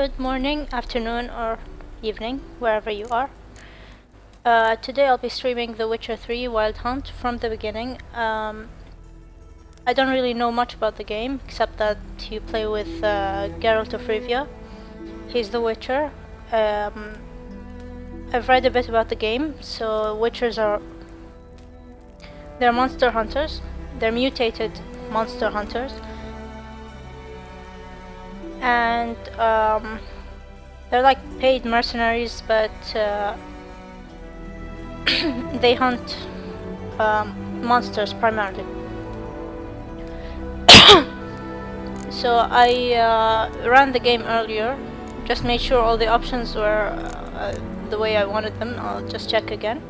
Good morning, afternoon, or evening, wherever you are. Today I'll be streaming The Witcher 3 Wild Hunt from the beginning. I don't really know much about the game, except that you play with Geralt of Rivia. He's the Witcher. I've read a bit about the game, so Witchers they're monster hunters. They're mutated monster hunters. And they're like paid mercenaries, but they hunt monsters primarily. So I ran the game earlier, just made sure all the options were the way I wanted them. I'll just check again.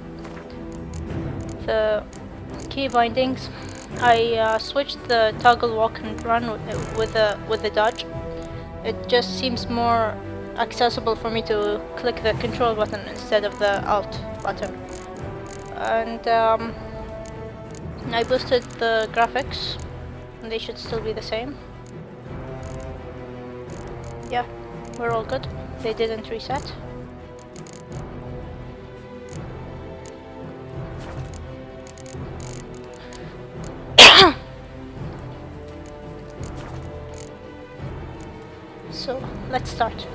The key bindings, I switched the toggle walk and run with the dodge. It just seems more accessible for me to click the control button instead of the alt button. And I boosted the graphics, and they should still be the same. Yeah, we're all good. They didn't reset. So, let's start.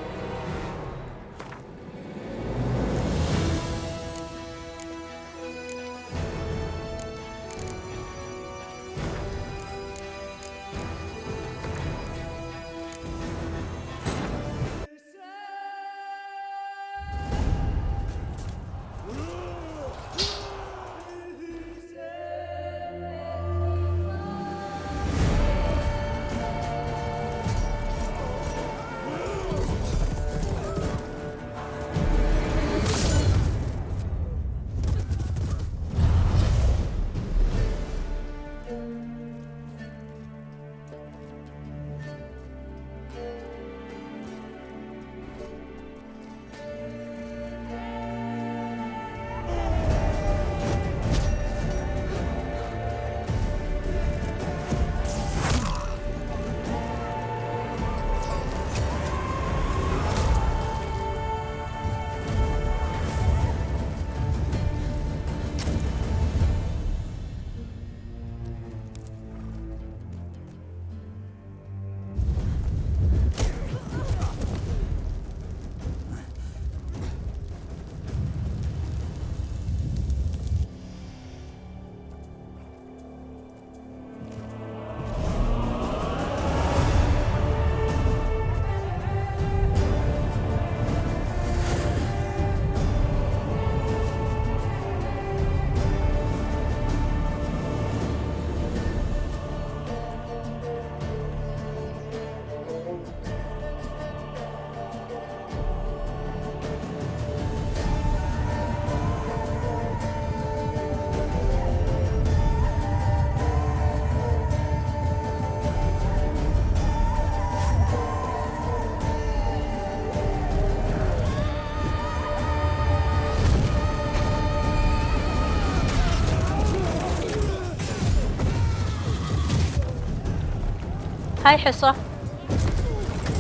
Hi Hissa.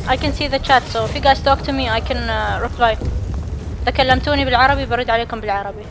I can see the chat, so if you guys talk to me I can reply. إذا كلمتوني بالعربي برد عليكم بالعربي.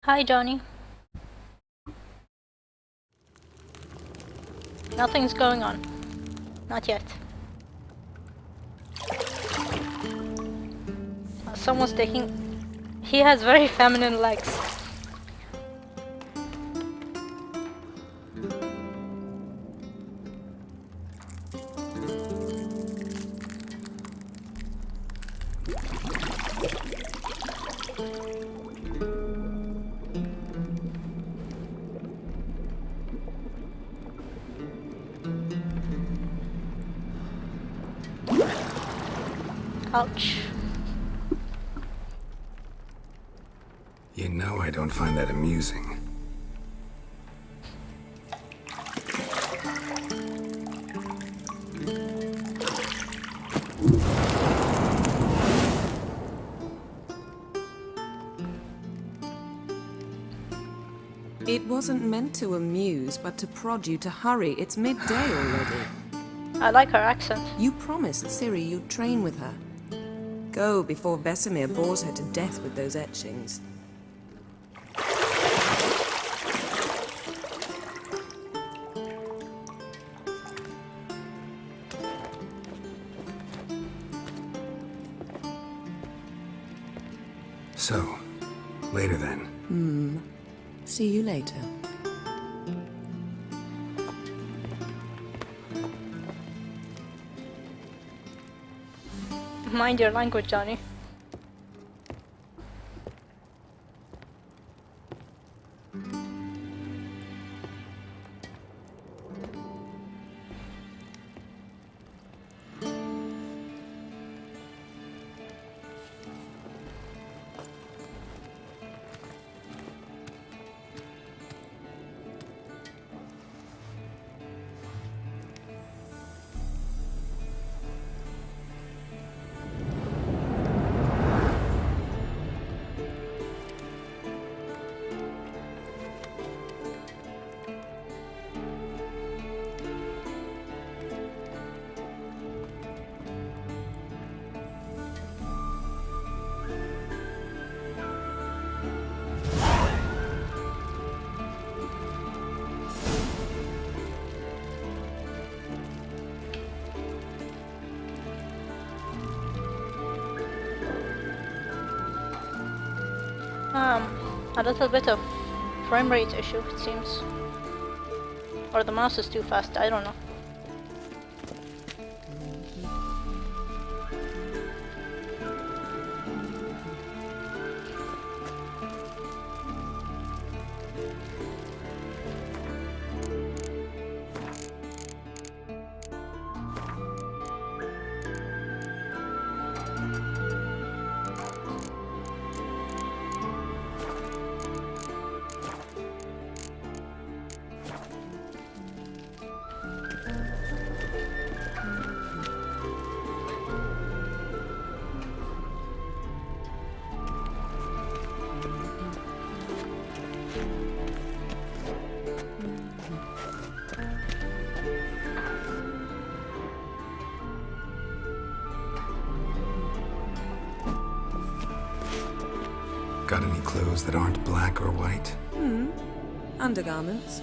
Hi, Johnny. Nothing's going on. Not yet. Someone's taking... He has very feminine legs. Ouch. You know I don't find that amusing. It wasn't meant to amuse, but to prod you to hurry. It's midday already. I like her accent. You promised Ciri you'd train with her. Go before Vesemir bores her to death with those etchings. So, later then. See you later. Mind your language, Johnny. A little bit of frame rate issue, it seems. Or the mouse is too fast, I don't know. Got any clothes that aren't black or white? Undergarments.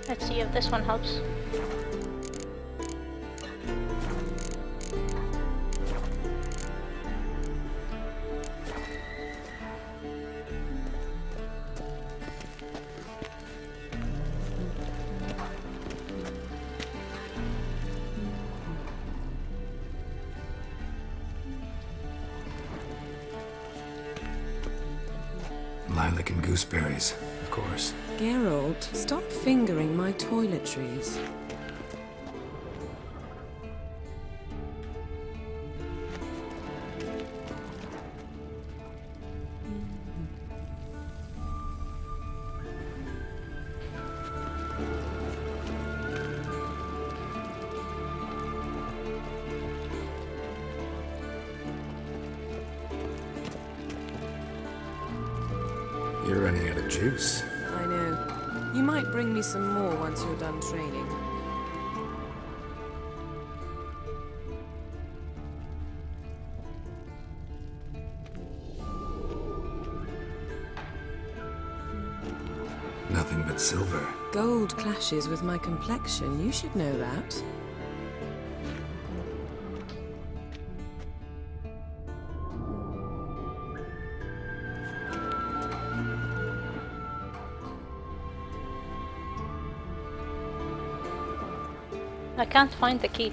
Let's see if this one helps. Lilac and gooseberries, of course. Geralt, stop fingering my toiletries. juice. I know. You might bring me some more once you're done training. Nothing but silver. Gold clashes with my complexion. You should know that. I can't find the key.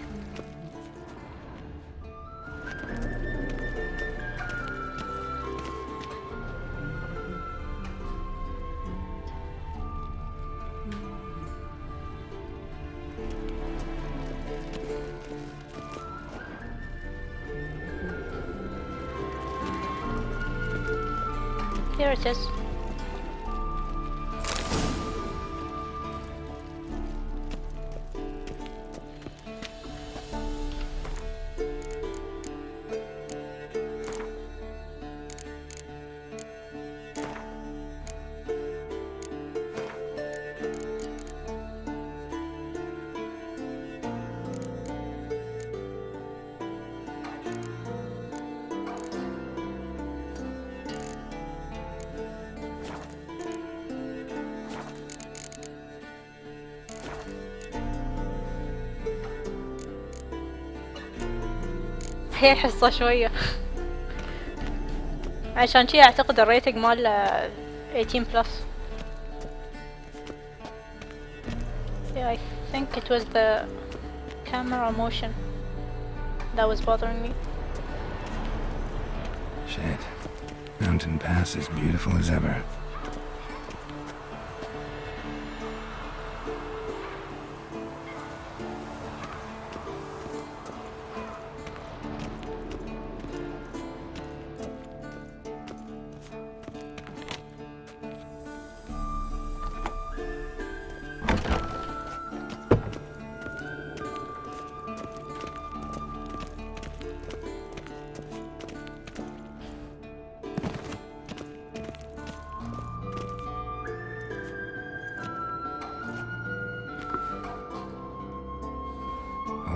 Here it is. هي حصة شوية عشان شي اعتقد الريتنج مال 18 plus. Yeah, I think it was the camera motion that was bothering me. Shit. Mountain Pass is beautiful as ever.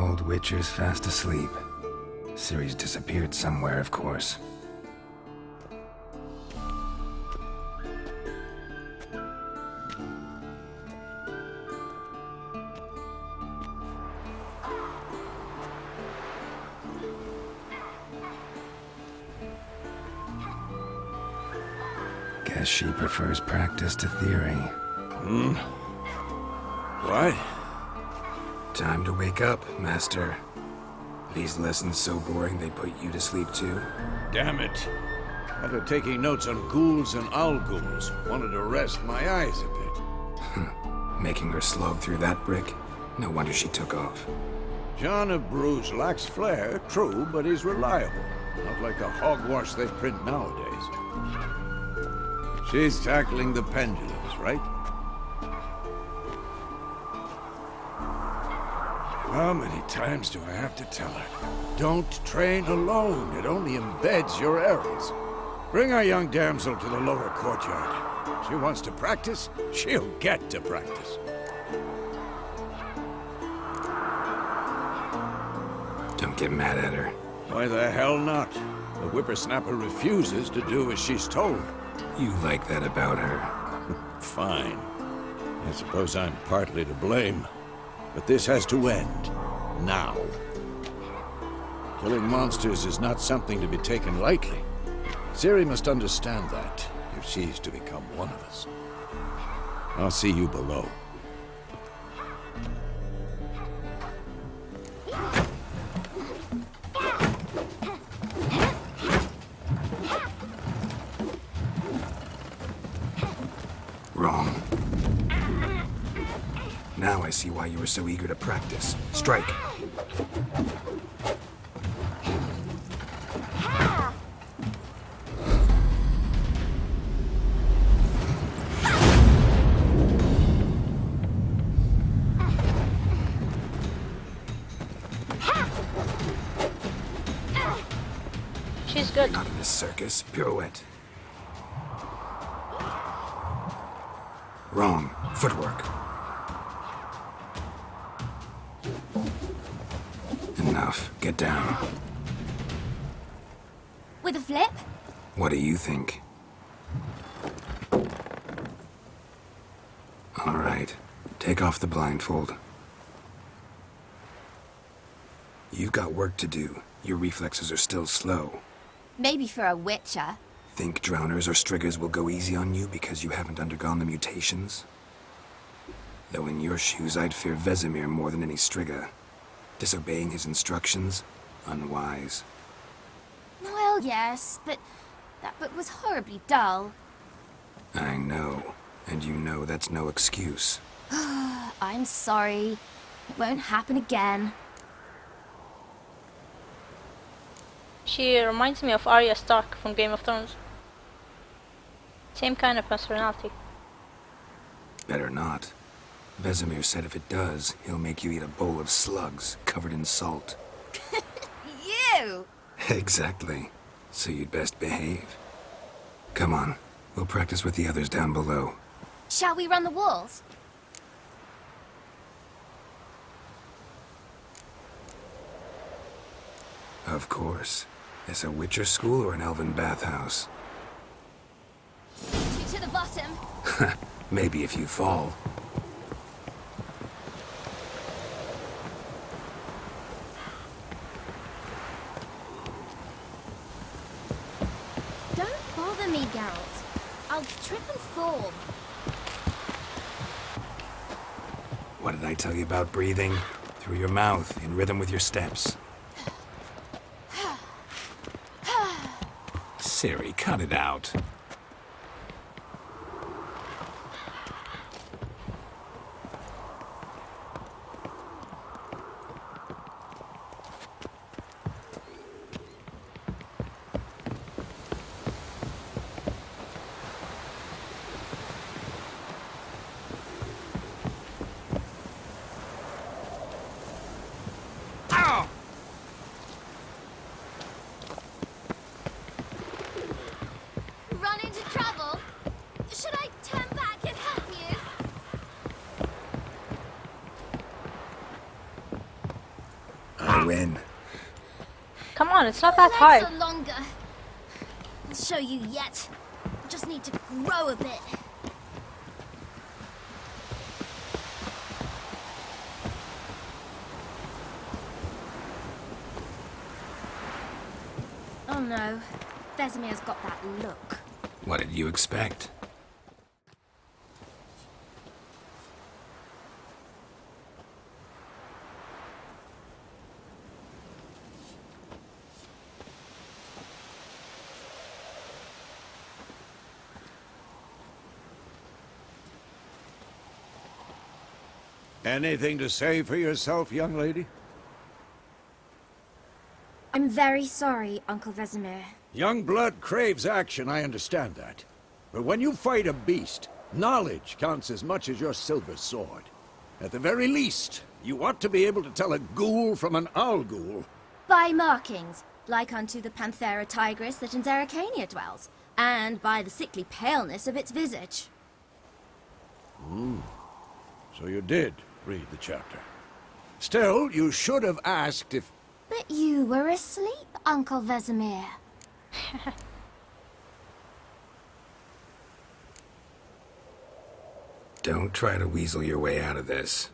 Old Witcher's fast asleep. Ciri's disappeared somewhere, of course. Guess she prefers practice to theory. What? Time to wake up, Master. These lessons so boring they put you to sleep too? Damn it. After taking notes on ghouls and owl-ghouls, wanted to rest my eyes a bit. Making her slog through that brick? No wonder she took off. John of Bruges lacks flair, true, but he's reliable. Not like the hogwash they print nowadays. She's tackling the pendulums, right? How many times do I have to tell her? Don't train alone. It only embeds your errors. Bring our young damsel to the lower courtyard. She wants to practice, she'll get to practice. Don't get mad at her. Why the hell not? The whippersnapper refuses to do as she's told. You like that about her. Fine. I suppose I'm partly to blame. But this has to end. Now. Killing monsters is not something to be taken lightly. Ciri must understand that, if she's to become one of us. I'll see you below. Wrong. Now I see why you were so eager to practice. Strike. She's good. Not in this circus. Pirouette. Wrong. Footwork. Enough. Get down. With a flip? What do you think? All right. Take off the blindfold. You've got work to do. Your reflexes are still slow. Maybe for a witcher. Think drowners or striggers will go easy on you because you haven't undergone the mutations? Though in your shoes, I'd fear Vesemir more than any strigger. Disobeying his instructions? Unwise. Well, yes, but that book was horribly dull. I know. And you know that's no excuse. I'm sorry. It won't happen again. She reminds me of Arya Stark from Game of Thrones. Same kind of personality. Better not. Vesemir said if it does, he'll make you eat a bowl of slugs covered in salt. You! Exactly. So you'd best behave. Come on. We'll practice with the others down below. Shall we run the walls? Of course. Is a Witcher school or an elven bathhouse? To the bottom. Maybe if you fall. Don't bother me, Geralt. I'll trip and fall. What did I tell you about breathing? Through your mouth, in rhythm with your steps. Ciri, cut it out. Run into trouble? Should I turn back and help you? I win. Come on, it's not that Legs hard. are longer. I'll show you yet. Just need to grow a bit. Oh no, Vesemir's got that look. What did you expect? Anything to say for yourself, young lady? I'm very sorry, Uncle Vesemir. Young blood craves action, I understand that. But when you fight a beast, knowledge counts as much as your silver sword. At the very least, you ought to be able to tell a ghoul from an owl ghoul. By markings, like unto the Panthera tigris that in Zerrikania dwells, and by the sickly paleness of its visage. So you did read the chapter. Still, you should have asked if... But you were asleep, Uncle Vesemir. Don't try to weasel your way out of this.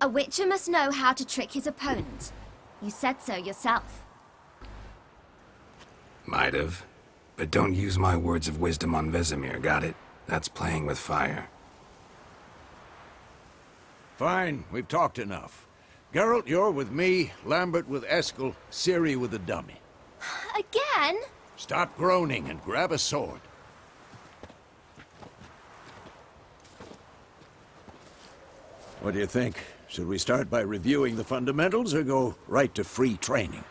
A witcher must know how to trick his opponent. You said so yourself. Might have. But don't use my words of wisdom on Vesemir, got it? That's playing with fire. Fine, we've talked enough. Geralt, you're with me, Lambert with Eskel, Ciri with the dummy. Again? Stop groaning and grab a sword. What do you think? Should we start by reviewing the fundamentals or go right to free training?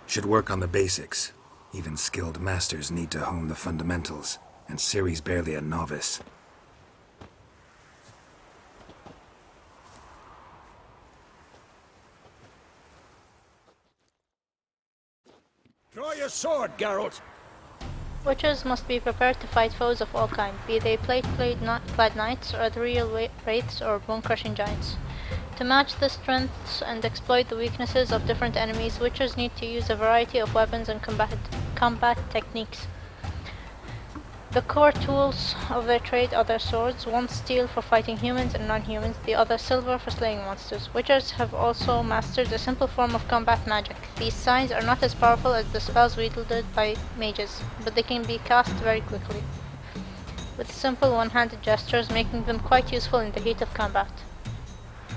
Should work on the basics. Even skilled masters need to hone the fundamentals, and Ciri's barely a novice. Draw your sword, Geralt. Witchers must be prepared to fight foes of all kinds, be they plate-clad knights, or ethereal wraiths, or bone-crushing giants. To match the strengths and exploit the weaknesses of different enemies, Witchers need to use a variety of weapons and combat techniques. The core tools of their trade are their swords, one steel for fighting humans and non-humans, the other silver for slaying monsters. Witchers have also mastered a simple form of combat magic. These signs are not as powerful as the spells wielded by mages, but they can be cast very quickly, with simple one-handed gestures, making them quite useful in the heat of combat.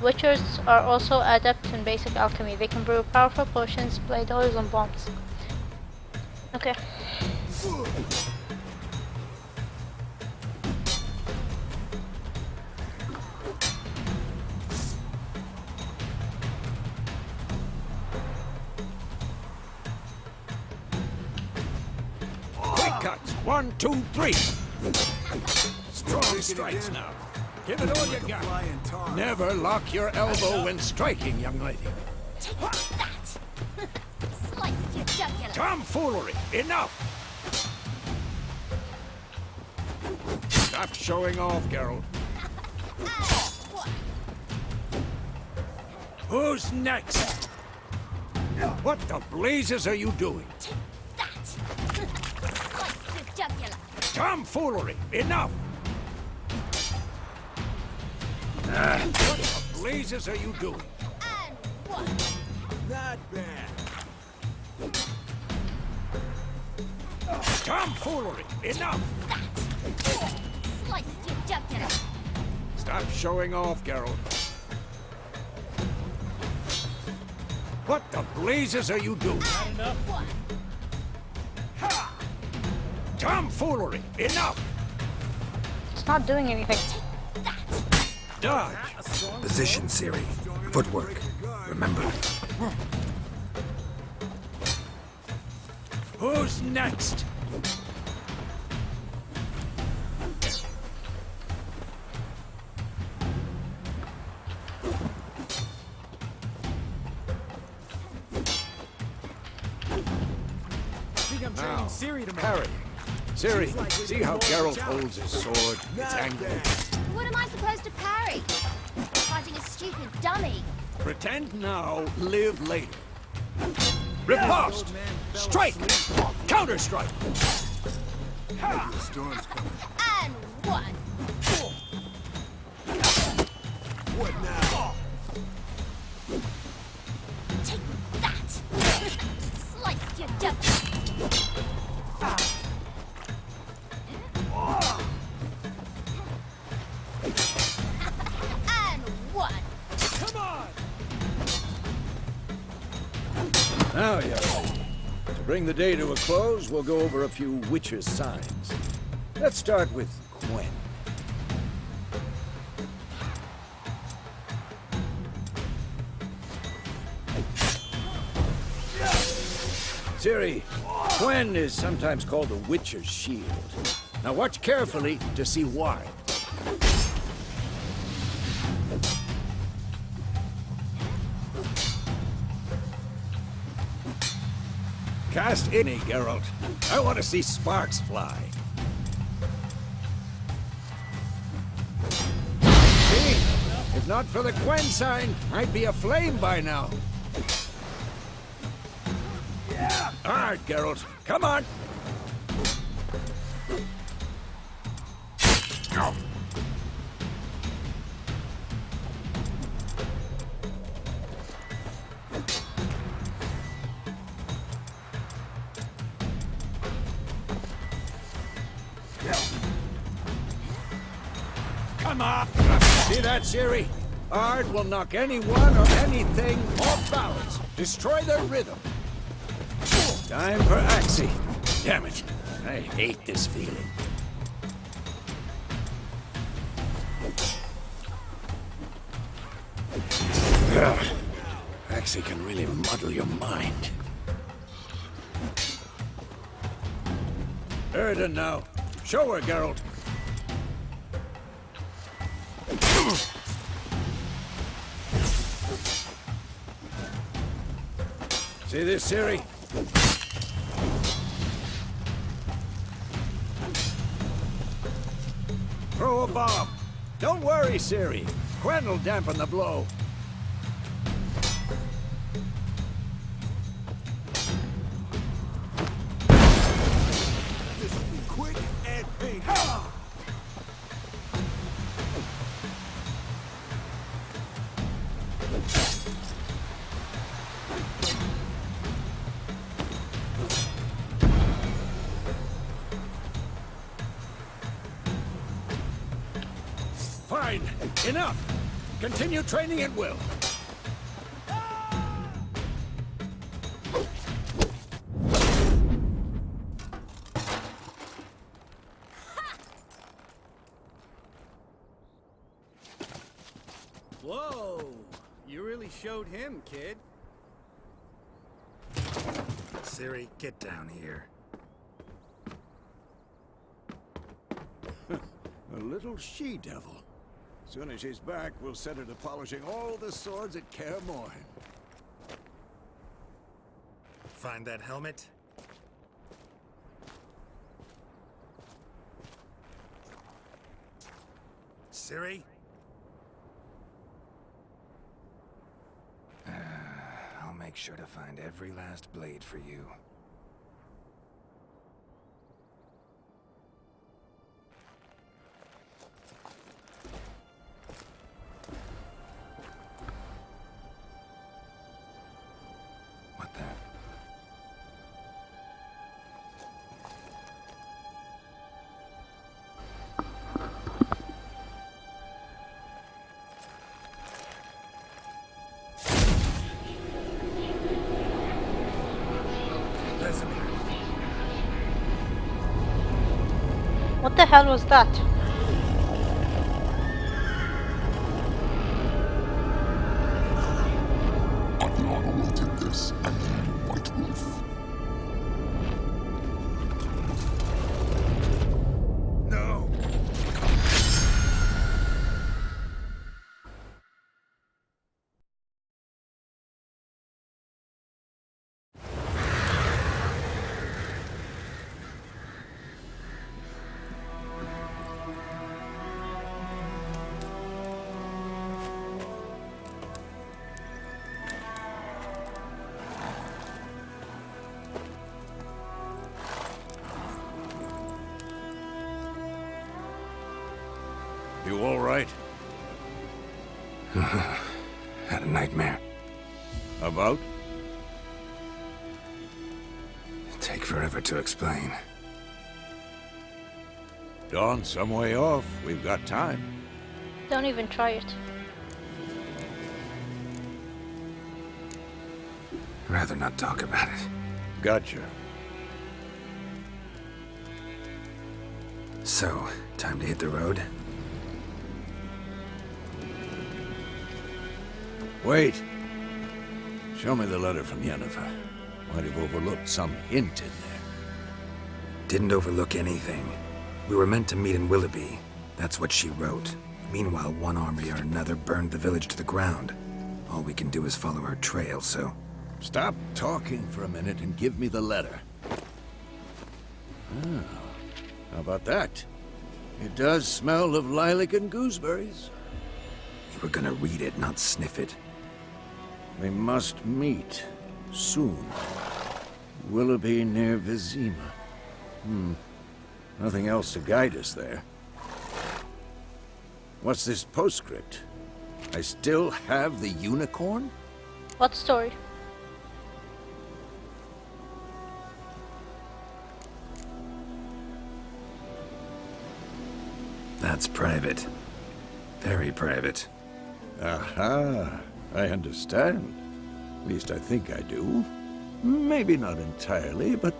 Witchers are also adept in basic alchemy. They can brew powerful potions, blade oils, and bombs. Okay. Quick cuts. 1, 2, 3. Strong strikes now. Give it all you got. Never lock your elbow when striking, young lady. Take that! Slice your jugular! Tomfoolery! Enough! Stop showing off, Geralt. Who's next? What the blazes are you doing? Take that! Slice your jugular! Tomfoolery! Enough! What the blazes are you doing? And one! Not bad. Tomfoolery! Enough! Slice your jugular! Stop showing off, Geralt. What the blazes are you doing? One! Tomfoolery! Enough! It's not doing anything. Dodge! Position, Ciri. Footwork. Remember. Who's next? Now, parry. Ciri, see how Geralt holds his sword? It's angled. What am I supposed to parry? Fighting a stupid dummy. Pretend now, live later. Riposte! Strike! Counter-strike! And one! What now? Take that! Slice your jugular! And one! Come on! Now, young lady, to bring the day to a close, we'll go over a few Witcher's signs. Let's start with Quen. Ciri, Quen is sometimes called the Witcher's Shield. Now watch carefully to see why. Cast any, Geralt. I want to see sparks fly. See? If not for the Quen sign, I'd be aflame by now. All right, Geralt. Come on. Come on! See that, Ciri? Ard will knock anyone or anything off balance. Destroy their rhythm. Time for Axii. Damn it. I hate this feeling. Ugh. Axii can really muddle your mind. Erden now. Show her, Geralt. See this, Ciri? Throw a bomb. Don't worry, Ciri. Gwen'll dampen the blow. This will be quick and painful. Fine. Enough. Continue training at will. Whoa! You really showed him, kid. Ciri, get down here. A little she-devil. Soon as she's back, we'll set her to polishing all the swords at Kaer Morhen. Find that helmet? Ciri? I'll make sure to find every last blade for you. What the? What the hell was that? I've long awaited this, and White Wolf. No! You all right? Had a nightmare. About? Take forever to explain. Dawn's some way off. We've got time. Don't even try it. Rather not talk about it. Gotcha. So, time to hit the road? Wait. Show me the letter from Yennefer. Might have overlooked some hint in there. Didn't overlook anything. We were meant to meet in Willoughby. That's what she wrote. Meanwhile, one army or another burned the village to the ground. All we can do is follow her trail, so... Stop talking for a minute and give me the letter. Ah, how about that? It does smell of lilac and gooseberries. You were gonna read it, not sniff it. We must meet. Soon. Willoughby near Vizima. Nothing else to guide us there. What's this postscript? I still have the unicorn? What story? That's private. Very private. Aha, I understand. At least I think I do. Maybe not entirely, but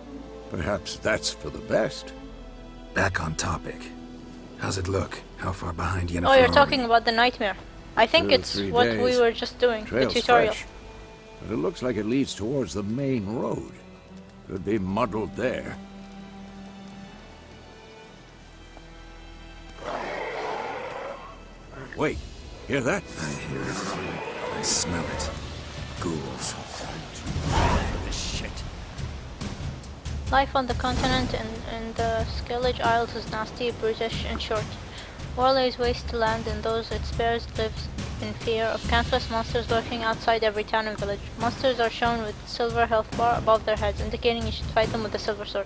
perhaps that's for the best. Back on topic. How's it look? How far behind Yennefer Oh, you're are we? talking about the nightmare. I think 2 or it's 3 what days. we were just doing, the Trail's tutorial. fresh, but it looks like it leads towards the main road. Could be muddled there. Wait, hear that? I hear it. I smell it. Ghouls. This shit. Life on the continent and the Skellige Isles is nasty, brutish, and short. War lays waste to land, and those it spares live in fear of countless monsters lurking outside every town and village. Monsters are shown with silver health bar above their heads, indicating you should fight them with a silver sword.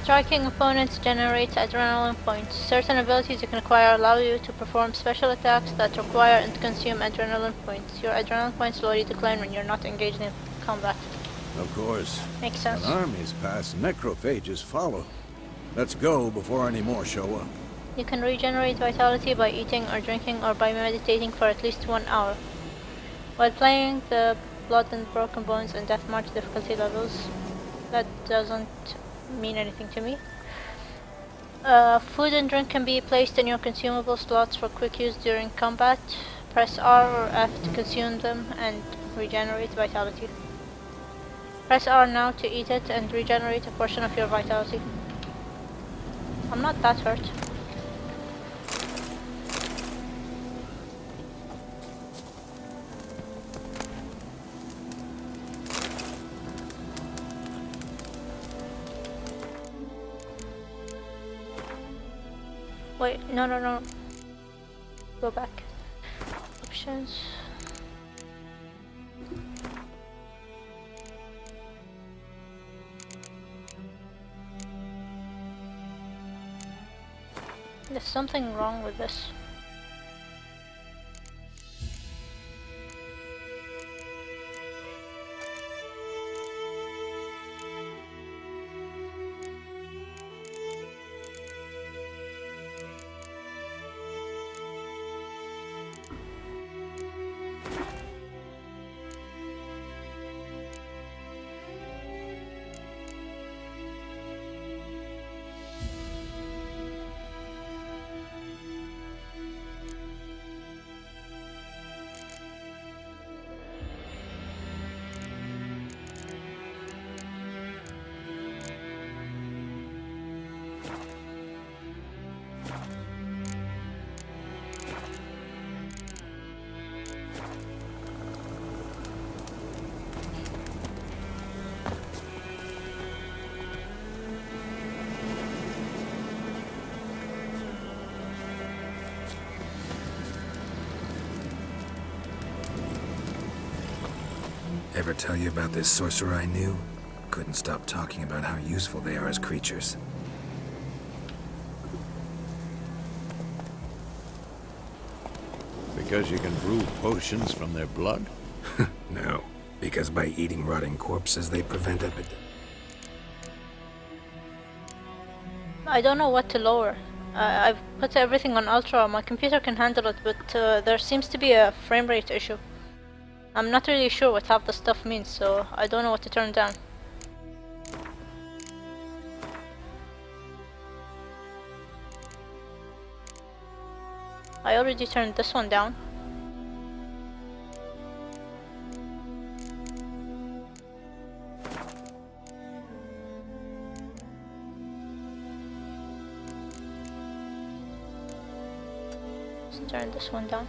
Striking opponents generates adrenaline points. Certain abilities you can acquire allow you to perform special attacks that require and consume adrenaline points. Your adrenaline points slowly decline when you're not engaged in combat. Of course. Makes sense. When armies pass, necrophages follow. Let's go before any more show up. You can regenerate vitality by eating or drinking or by meditating for at least 1 hour. While playing the Blood and Broken Bones and Deathmarch difficulty levels, that doesn't mean anything to me. Food and drink can be placed in your consumable slots for quick use during combat. Press R or F to consume them and regenerate vitality. Press R now to eat it and regenerate a portion of your vitality. I'm not that hurt. Wait, no. Go back. Options. There's something wrong with this. Ever tell you about this sorcerer I knew? Couldn't stop talking about how useful they are as creatures. Because you can brew potions from their blood? No, because by eating rotting corpses, they prevent epidemics. I don't know what to lower. I've put everything on ultra. My computer can handle it, but there seems to be a frame rate issue. I'm not really sure what half the stuff means, so I don't know what to turn down. I already turned this one down. Let's turn this one down.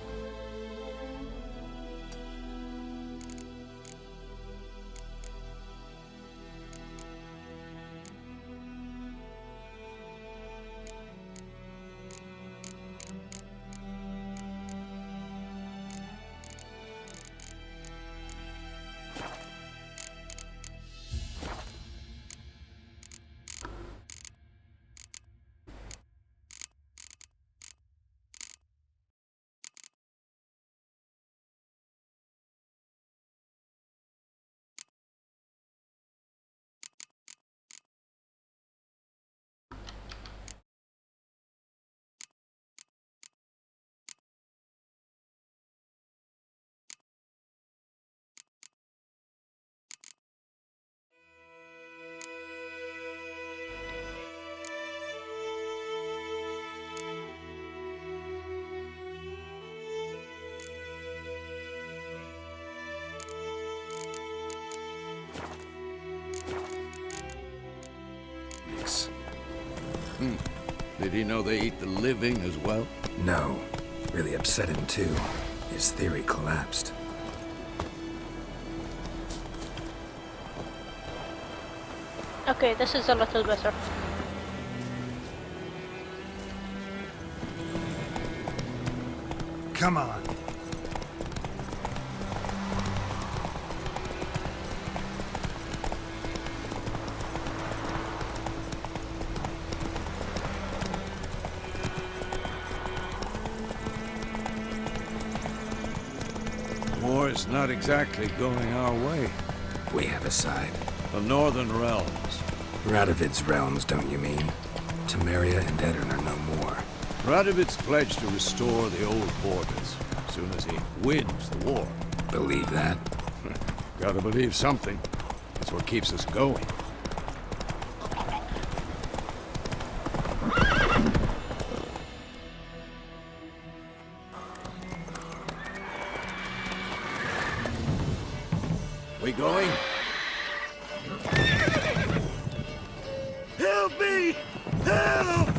Did he know they eat the living as well? No. Really upset him, too. His theory collapsed. Okay, this is a little better. Come on. War's not exactly going our way. We have a side. The Northern Realms. Radovid's realms, don't you mean? Temeria and Edirn are no more. Radovid's pledged to restore the old borders as soon as he wins the war. Believe that? Gotta believe something. That's what keeps us going. We going? Help me! Help!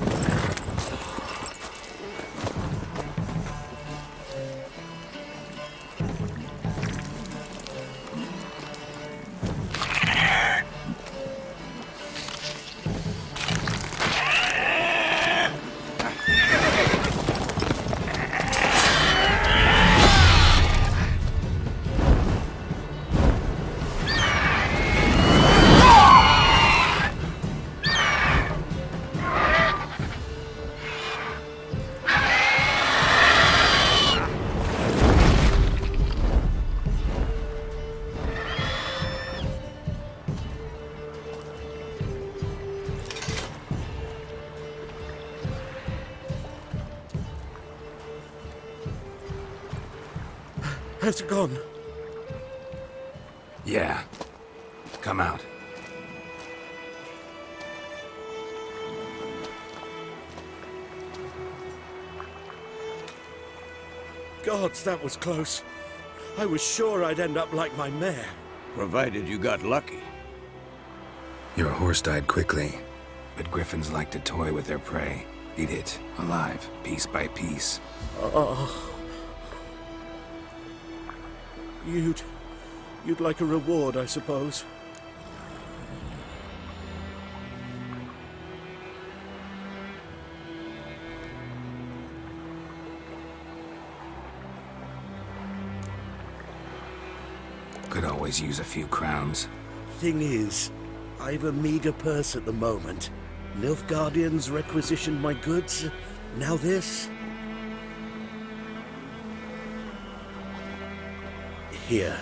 Has it gone? Yeah. Come out. Gods, that was close. I was sure I'd end up like my mare. Provided you got lucky. Your horse died quickly, but griffins like to toy with their prey. Eat it, alive, piece by piece. Oh. You'd like a reward, I suppose. Could always use a few crowns. Thing is, I've a meager purse at the moment. Nilfgaardians requisitioned my goods. Now this. Here.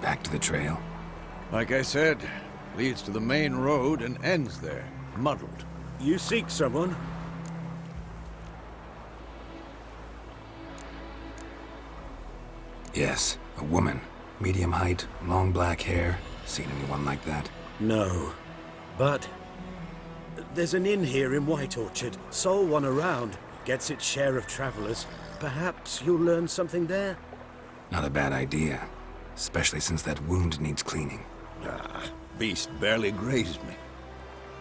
Back to the trail. Like I said, leads to the main road and ends there, muddled. You seek someone? Yes, a woman. Medium height, long black hair. Seen anyone like that? No. But there's an inn here in White Orchard. Sole one around. Gets its share of travelers. Perhaps you'll learn something there? Not a bad idea. Especially since that wound needs cleaning. Ah, beast barely grazed me.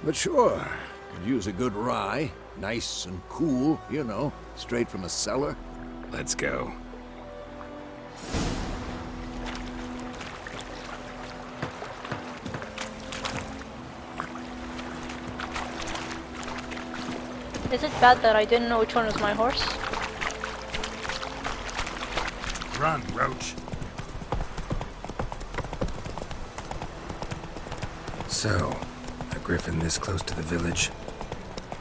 But sure, could use a good rye. Nice and cool, you know, straight from a cellar. Let's go. Is it bad that I didn't know which one was my horse? Run, Roach. So, a griffin this close to the village?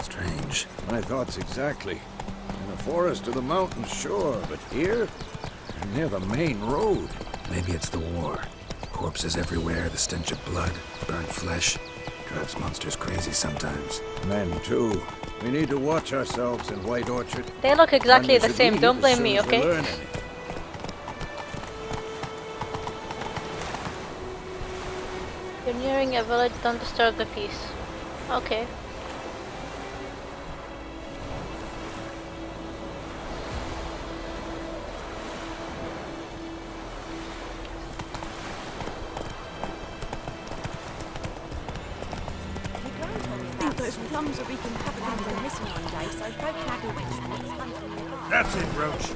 Strange. My thoughts exactly. In the forest or the mountains, sure, but here? Near the main road. Maybe it's the war. Corpses everywhere, the stench of blood, burnt flesh. Drives monsters crazy sometimes. Men, too. We need to watch ourselves in White Orchard. They look exactly And we the should same, leave don't as blame soon me, as we okay? learn anything. You're nearing a village, don't disturb the peace. Okay. Those plums will be contaminated in this one day, so folk have a witch. That's it, Roach.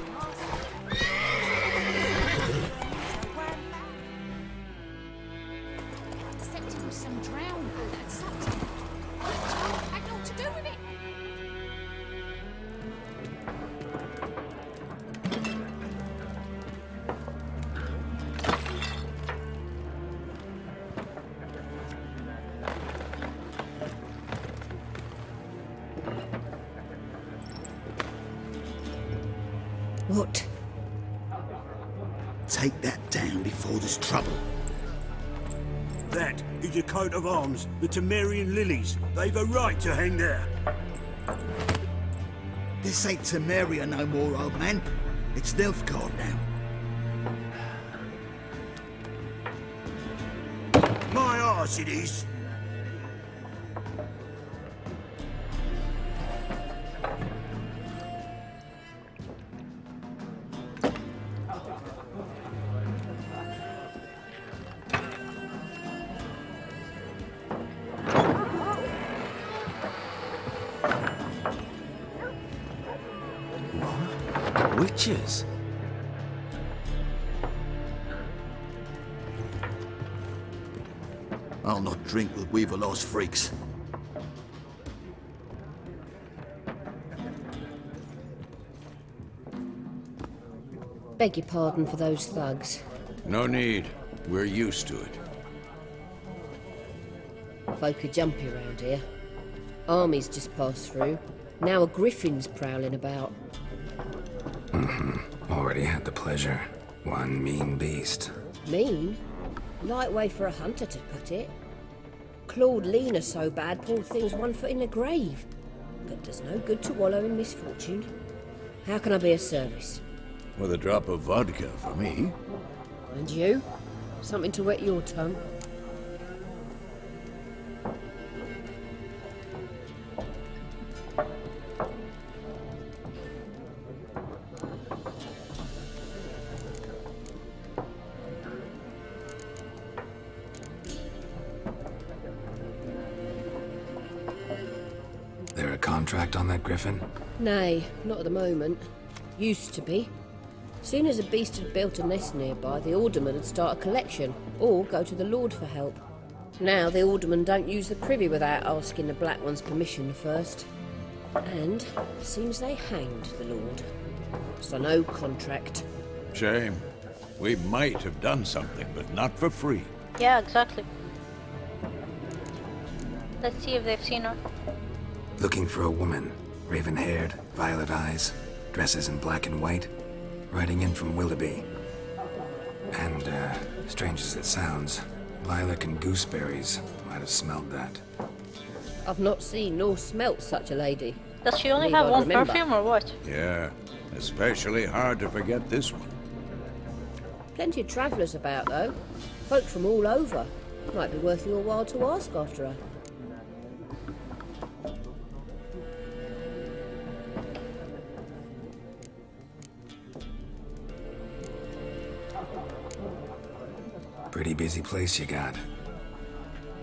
Except it was some drowned that sucked him. Had naught to do with it. What? Take that down before there's trouble. That is a coat of arms, the Temerian lilies. They've a right to hang there. This ain't Temeria no more, old man. It's Nilfgaard now. My arse it is. Witches? I'll not drink with Weaverlost freaks. Beg your pardon for those thugs. No need. We're used to it. Folk are jumpy around here. Armies just passed through. Now a griffin's prowling about. Already had the pleasure. One mean beast. Mean? Light way for a hunter to put it. Clawed Lena so bad, poor thing's 1 foot in the grave. But does no good to wallow in misfortune. How can I be of service? With a drop of vodka for me. And you? Something to wet your tongue? There a contract on that griffin? Nay, not at the moment. Used to be. Soon as a beast had built a nest nearby, the alderman would start a collection, or go to the Lord for help. Now the aldermen don't use the privy without asking the Black One's permission first. And seems they hanged the Lord. So no contract. Shame. We might have done something, but not for free. Yeah, exactly. Let's see if they've seen her. Looking for a woman. Raven-haired, violet eyes, dresses in black and white. Riding in from Willoughby. And, strange as it sounds, lilac and gooseberries might have smelled that. I've not seen nor smelt such a lady. Does she only Leave have I'd one remember. perfume or what? Yeah, especially hard to forget this one. Plenty of travellers about, though. Folk from all over. Might be worth your while to ask after her. Pretty busy place you got.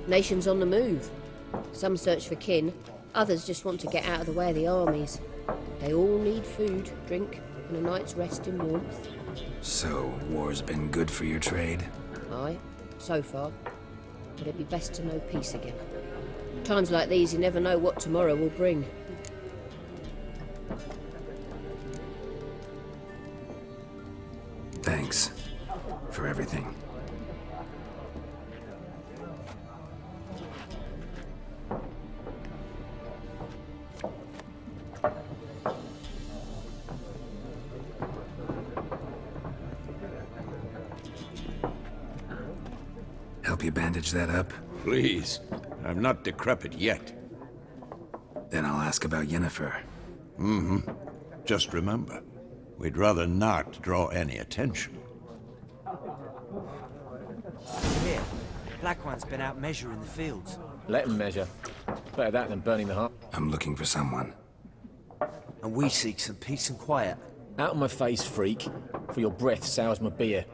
Nations on the move. Some search for kin, others just want to get out of the way of the armies. They all need food, drink, and a night's rest in warmth. So, war's been good for your trade? Aye, so far. But it'd be best to know peace again. Times like these, you never know what tomorrow will bring. Thanks. For everything. Help you bandage that up? Please. I'm not decrepit yet. Then I'll ask about Yennefer. Just remember, we'd rather not draw any attention. Here, Black One's been out measuring the fields. Let him measure. Better that than burning the hut. I'm looking for someone. And we seek some peace and quiet. Out of my face, freak. For your breath sours my beer.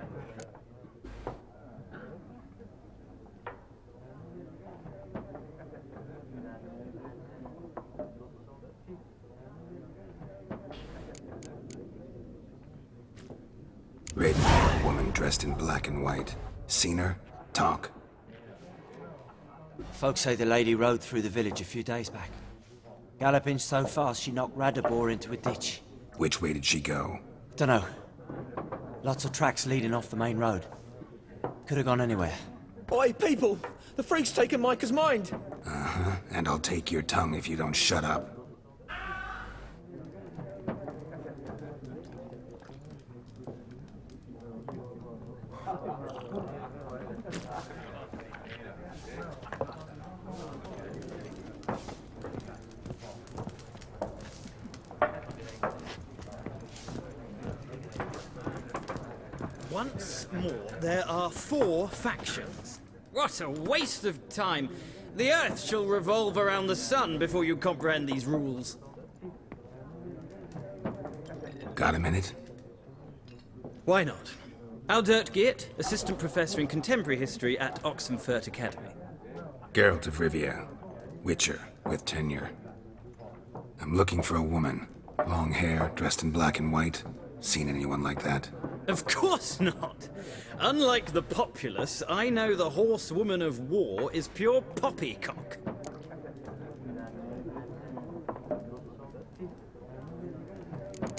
dressed in black and white. Seen her? Talk. Folks say the lady rode through the village a few days back. Galloping so fast she knocked Radabor into a ditch. Which way did she go? Dunno. Lots of tracks leading off the main road. Could have gone anywhere. Oi, people! The freak's taken Micah's mind! Uh-huh, and I'll take your tongue if you don't shut up. Once more, there are 4 factions. What a waste of time! The Earth shall revolve around the sun before you comprehend these rules. Got a minute? Why not? Aldert Geert, Assistant Professor in Contemporary History at Oxenfurt Academy. Geralt of Rivia. Witcher, with tenure. I'm looking for a woman. Long hair, dressed in black and white. Seen anyone like that? Of course not! Unlike the populace, I know the horsewoman of war is pure poppycock.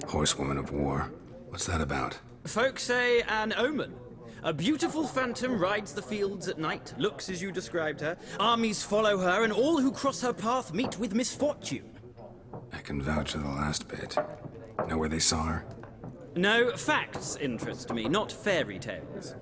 Horsewoman of war? What's that about? Folks say an omen. A beautiful phantom rides the fields at night, looks as you described her. Armies follow her, and all who cross her path meet with misfortune. I can vouch for the last bit. Know where they saw her? No, facts interest me, not fairy tales.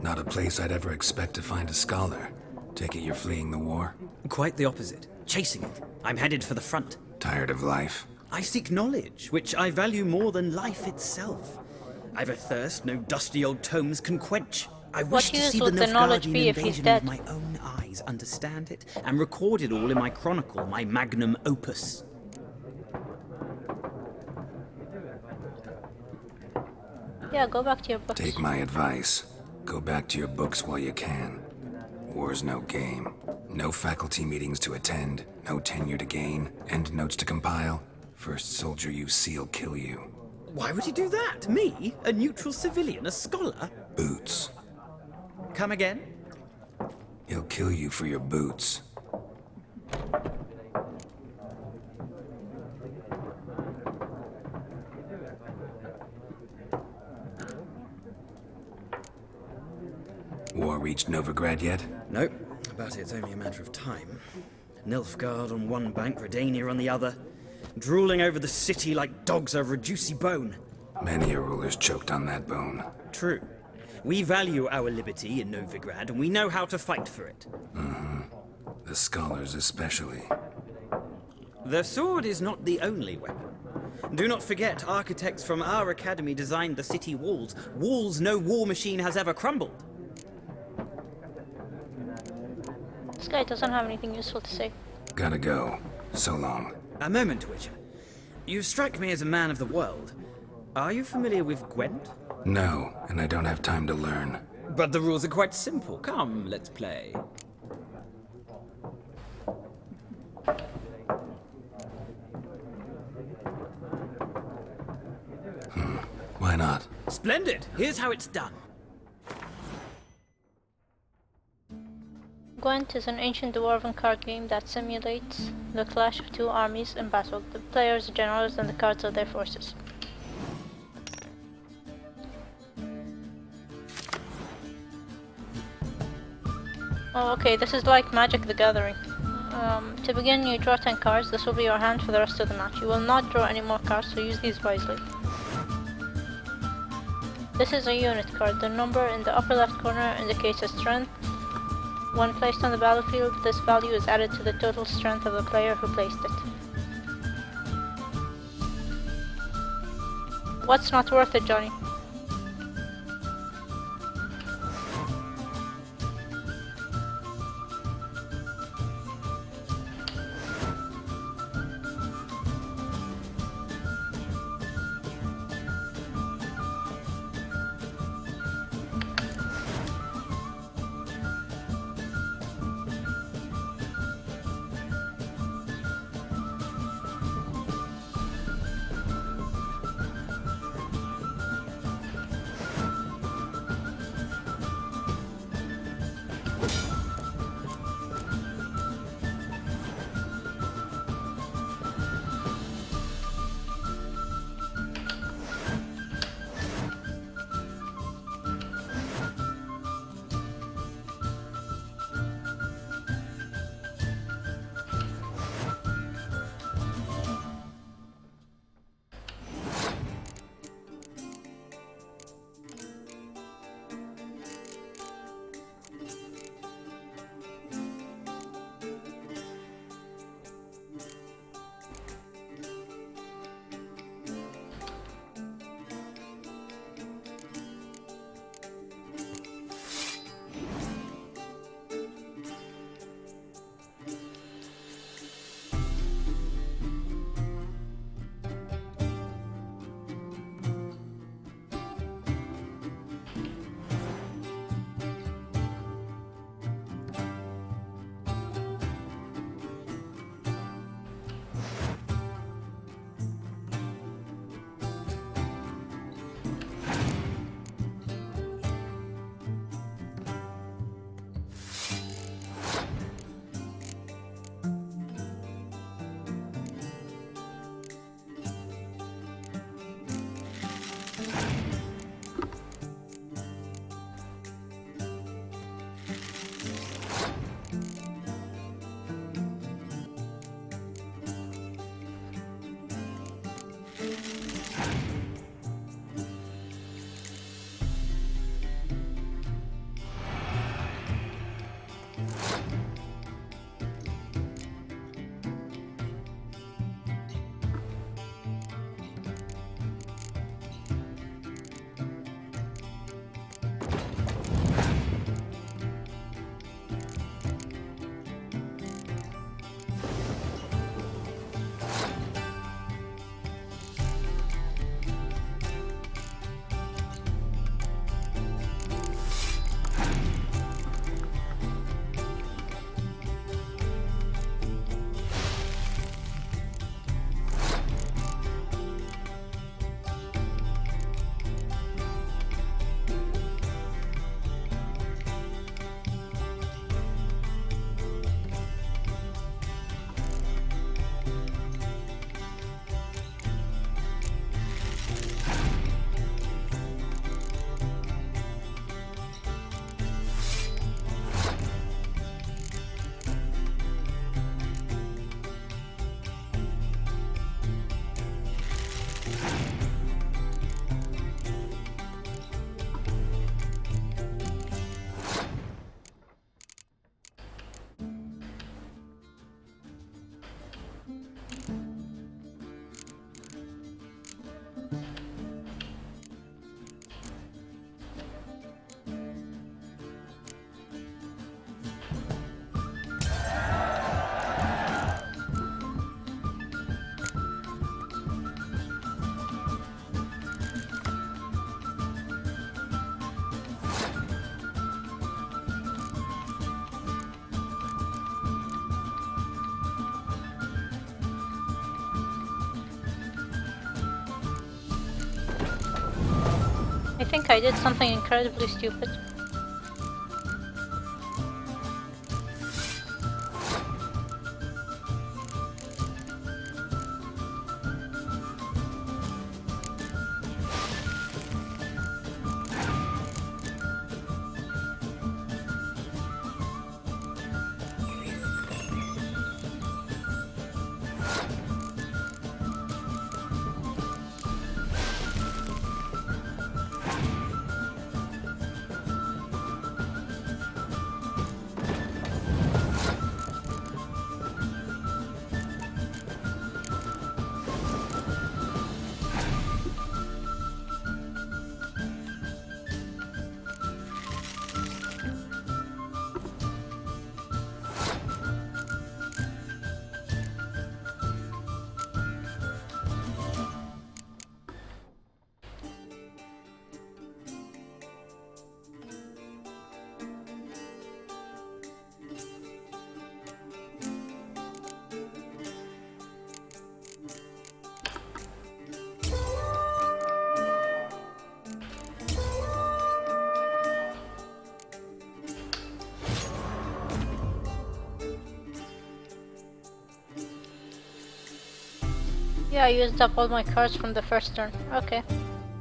Not a place I'd ever expect to find a scholar. Take it you're fleeing the war? Quite the opposite. Chasing it. I'm headed for the front. Tired of life? I seek knowledge, which I value more than life itself. I've a thirst no dusty old tomes can quench. I wish to see the Nilfgaardian invasion with my own eyes, understand it, and record it all in my chronicle, my magnum opus. Yeah, go back to your books. Take my advice. Go back to your books while you can. War's no game. No faculty meetings to attend, no tenure to gain, end notes to compile. First soldier you see'll kill you. Why would he do that? Me? A neutral civilian? A scholar? Boots. Come again? He'll kill you for your boots. War reached Novigrad yet? Nope, but it's only a matter of time. Nilfgaard on one bank, Redania on the other, drooling over the city like dogs over a juicy bone. Many a ruler's choked on that bone. True. We value our liberty in Novigrad, and we know how to fight for it. Mm-hmm. The scholars especially. The sword is not the only weapon. Do not forget, architects from our academy designed the city walls. Walls no war machine has ever crumbled. This guy doesn't have anything useful to say. Gotta go. So long. A moment, Witcher. You strike me as a man of the world. Are you familiar with Gwent? No, and I don't have time to learn. But the rules are quite simple. Come, let's play. Why not? Splendid! Here's how it's done. Gwent is an ancient dwarven card game that simulates the clash of two armies in battle. The players are generals and the cards are their forces. Oh, okay, this is like Magic the Gathering. To begin, you draw 10 cards. This will be your hand for the rest of the match. You will not draw any more cards, so use these wisely. This is a unit card. The number in the upper left corner indicates a strength. When placed on the battlefield, this value is added to the total strength of the player who placed it. What's not worth it, Johnny? think I did something incredibly stupid. Yeah, I used up all my cards from the first turn. Okay.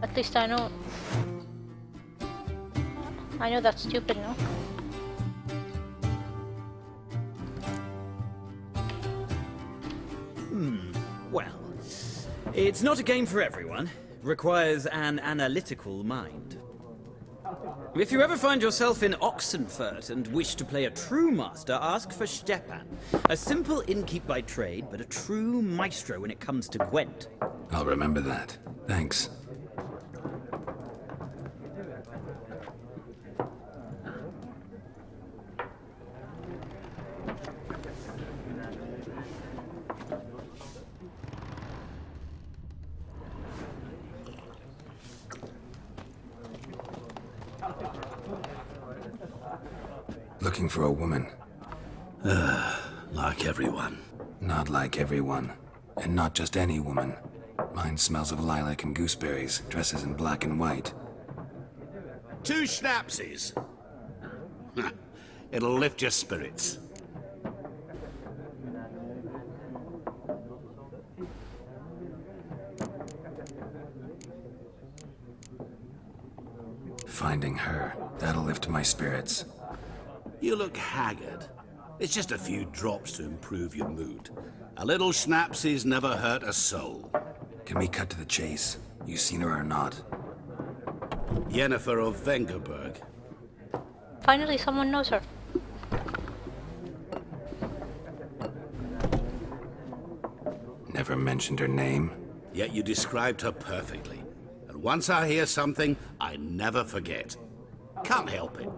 At least I know. I know that's stupid, no? Well, it's not a game for everyone. Requires an analytical mind. If you ever find yourself in Oxenfurt and wish to play a true master, ask for Stepan. A simple innkeep by trade, but a true maestro when it comes to Gwent. I'll remember that. Thanks. Looking for a woman. Like everyone. Not like everyone. And not just any woman. Mine smells of lilac and gooseberries, dresses in black and white. 2 schnapsies. It'll lift your spirits. Finding her, that'll lift my spirits. You look haggard. It's just a few drops to improve your mood. A little schnapsies never hurt a soul. Can we cut to the chase? You seen her or not? Yennefer of Vengerberg. Finally, someone knows her. Never mentioned her name. Yet you described her perfectly. And once I hear something, I never forget. Can't help it.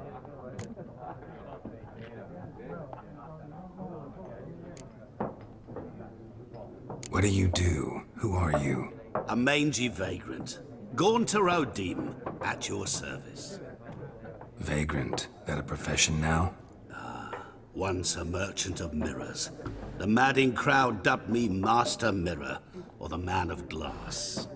What do you do? Who are you? A mangy vagrant. Gaunter O'Dean, at your service. Vagrant? That a profession now? Once a merchant of mirrors. The madding crowd dubbed me Master Mirror, or the Man of Glass.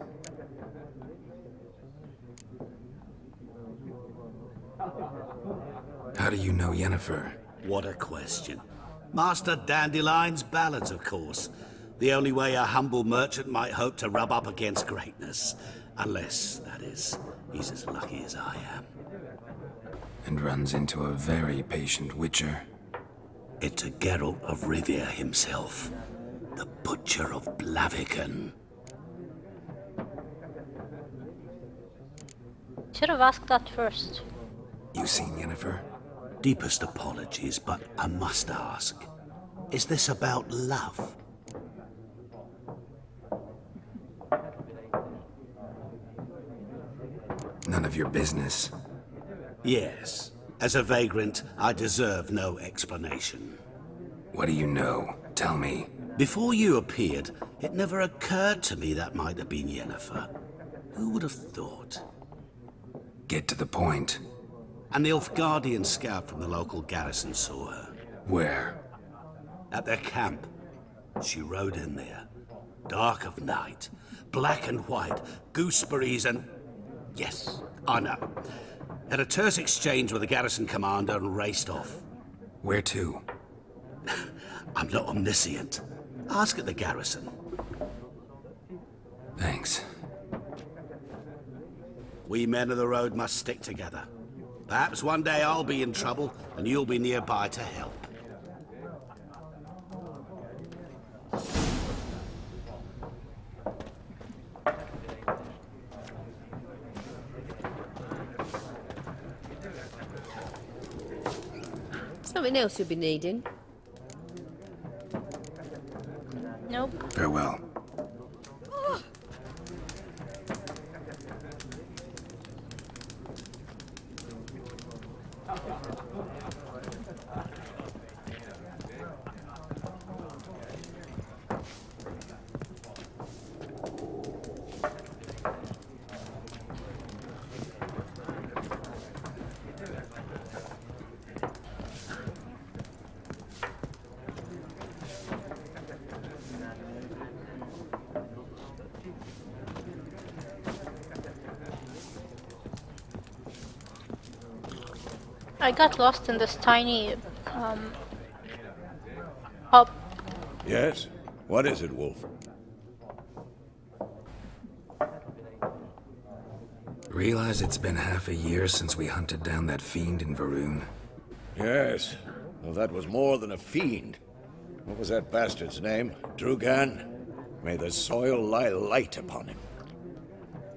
How do you know Yennefer? What a question. Master Dandelion's ballads, of course. The only way a humble merchant might hope to rub up against greatness. Unless, that is, he's as lucky as I am. And runs into a very patient witcher. It's a Geralt of Rivia himself. The Butcher of Blaviken. Should have asked that first. You seen Yennefer? Deepest apologies, but I must ask. Is this about love? None of your business. Yes. As a vagrant, I deserve no explanation. What do you know? Tell me. Before you appeared, it never occurred to me that might have been Yennefer. Who would have thought? Get to the point. An Nilfgaardian scout from the local garrison saw her. Where? At their camp. She rode in there. Dark of night. Black and white. Gooseberries and... Yes, I know. Had a terse exchange with the garrison commander and raced off. Where to? I'm not omniscient. Ask at the garrison. Thanks. We men of the road must stick together. Perhaps one day I'll be in trouble and you'll be nearby to help. Something else you'll be needing? Nope. Farewell. I got lost in this tiny pub. Yes? What is it, Wolf? Realize it's been half a year since we hunted down that fiend in Varun? Yes. Well, that was more than a fiend. What was that bastard's name? Drugan? May the soil lie light upon him.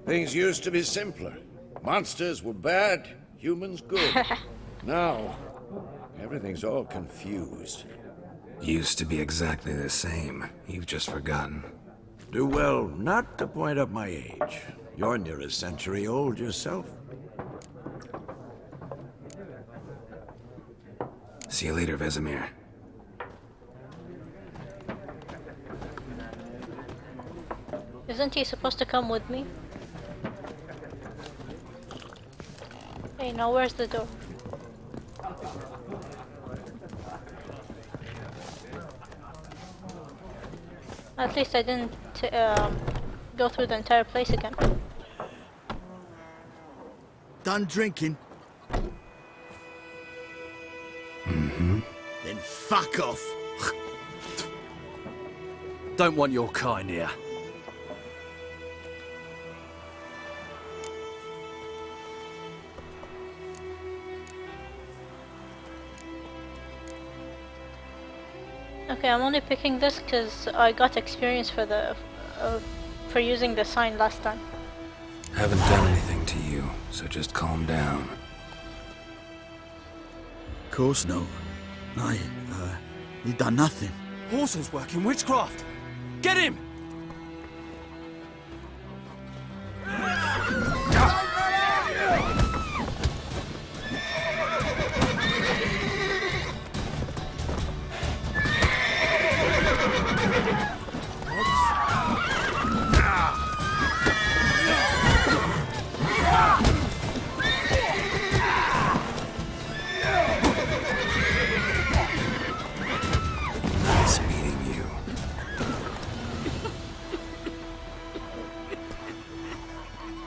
Things used to be simpler. Monsters were bad, humans good. Now, everything's all confused. Used to be exactly the same. You've just forgotten. Do well not to point up my age. You're near a century old yourself. See you later, Vesemir. Isn't he supposed to come with me? Hey, now where's the door? At least I didn't go through the entire place again. Done drinking? Mm-hmm. Then fuck off. Don't want your kind here. Okay, I'm only picking this because I got experience for the for using the sign last time. Haven't done anything to you, so just calm down. Of course no. He done nothing. Horsel's working witchcraft. Get him! Nice meeting you.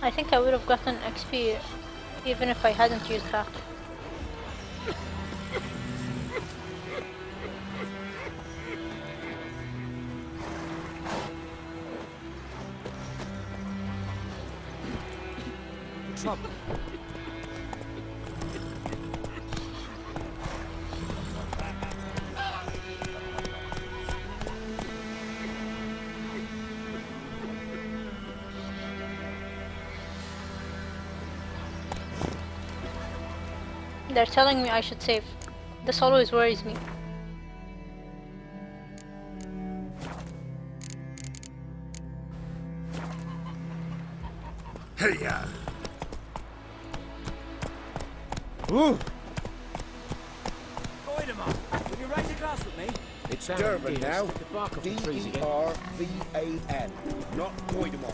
I think I would have gotten XP even if I hadn't used that. Trouble. They're telling me I should save. This always worries me. Hey, yeah. Ooh. Voidemar, will you raise a glass with me? It's Durban now. The bark off the trees again. D-E-R-V-A-N. Not Voidemar.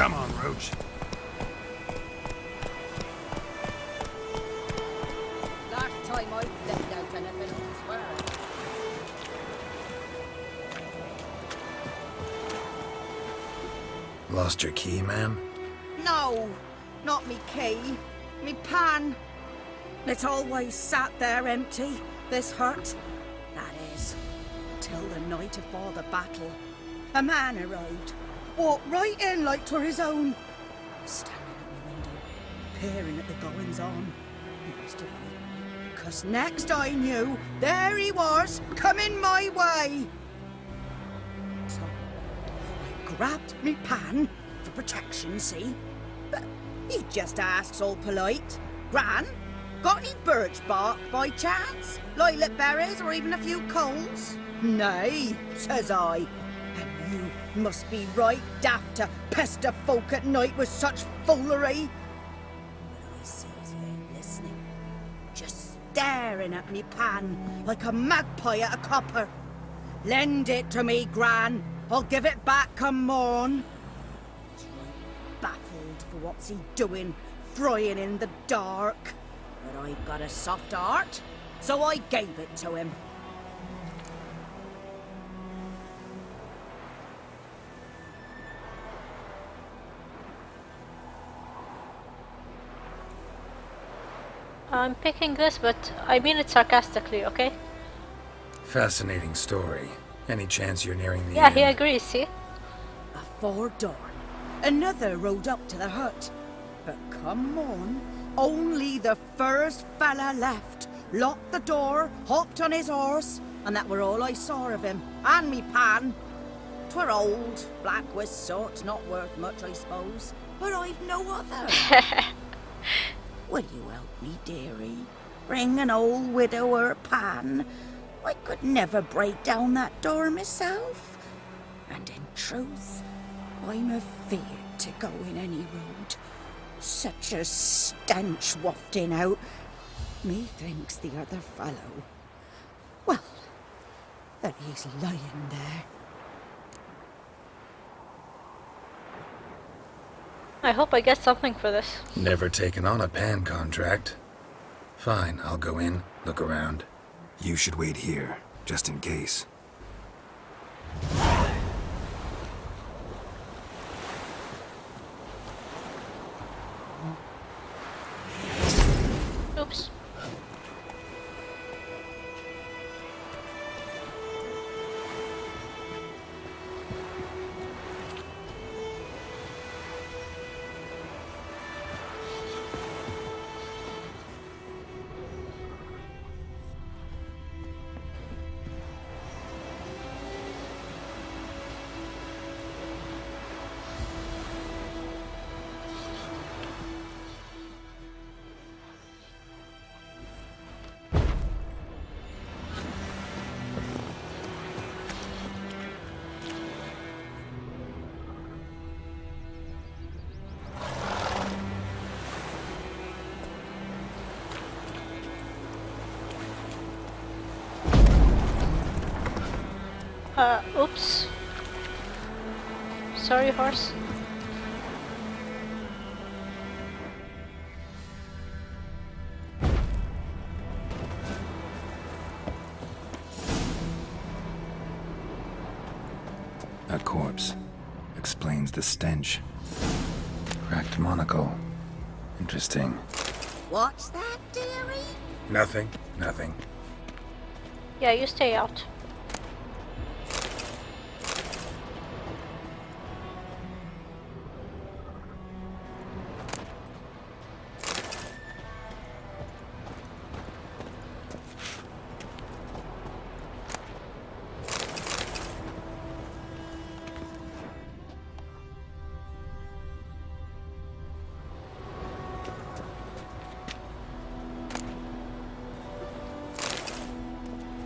Come on, Roach. Last time I left out anything on swear. Lost your key, ma'am? No, not me key. Me pan. It's always sat there empty, this hut. That is, till the night afore the battle. A man arrived, walked right in like 'twere his own. Standing at the window, peering at the goings-on. He must have been. 'Cause next I knew, there he was, coming my way. So, I grabbed me pan, for protection, see? But he just asks all polite, Gran, got any birch bark by chance? Lilac berries or even a few coals? Nay, says I. And you must be right daft to pester folk at night with such foolery. But I sees he ain't listening, just staring at me pan like a magpie at a copper. Lend it to me, Gran. I'll give it back come morn. He's right baffled for what's he doing, frying in the dark. But I've got a soft heart, so I gave it to him. I'm picking this, but I mean it sarcastically, okay? Fascinating story. Any chance you're nearing the Yeah, end? he agrees, see? Afore dawn, another rode up to the hut. But come on, only the first fella left. Locked the door, hopped on his horse, and that were all I saw of him. And me pan. 'Twere old, black with soot, not worth much, I suppose. But I've no other. Will you help me, dearie? Bring an old widower pan. I could never break down that door myself. And in truth, I'm afeard to go in any road. Such a stench wafting out. Methinks the other fellow, well, that he's lying there. I hope I get something for this. Never taken on a pan contract. Fine, I'll go in, look around. You should wait here, just in case. Oops. Oops. Sorry, horse. A corpse. Explains the stench. Cracked monocle. Interesting. What's that, dearie? Nothing. Nothing. Yeah, you stay out.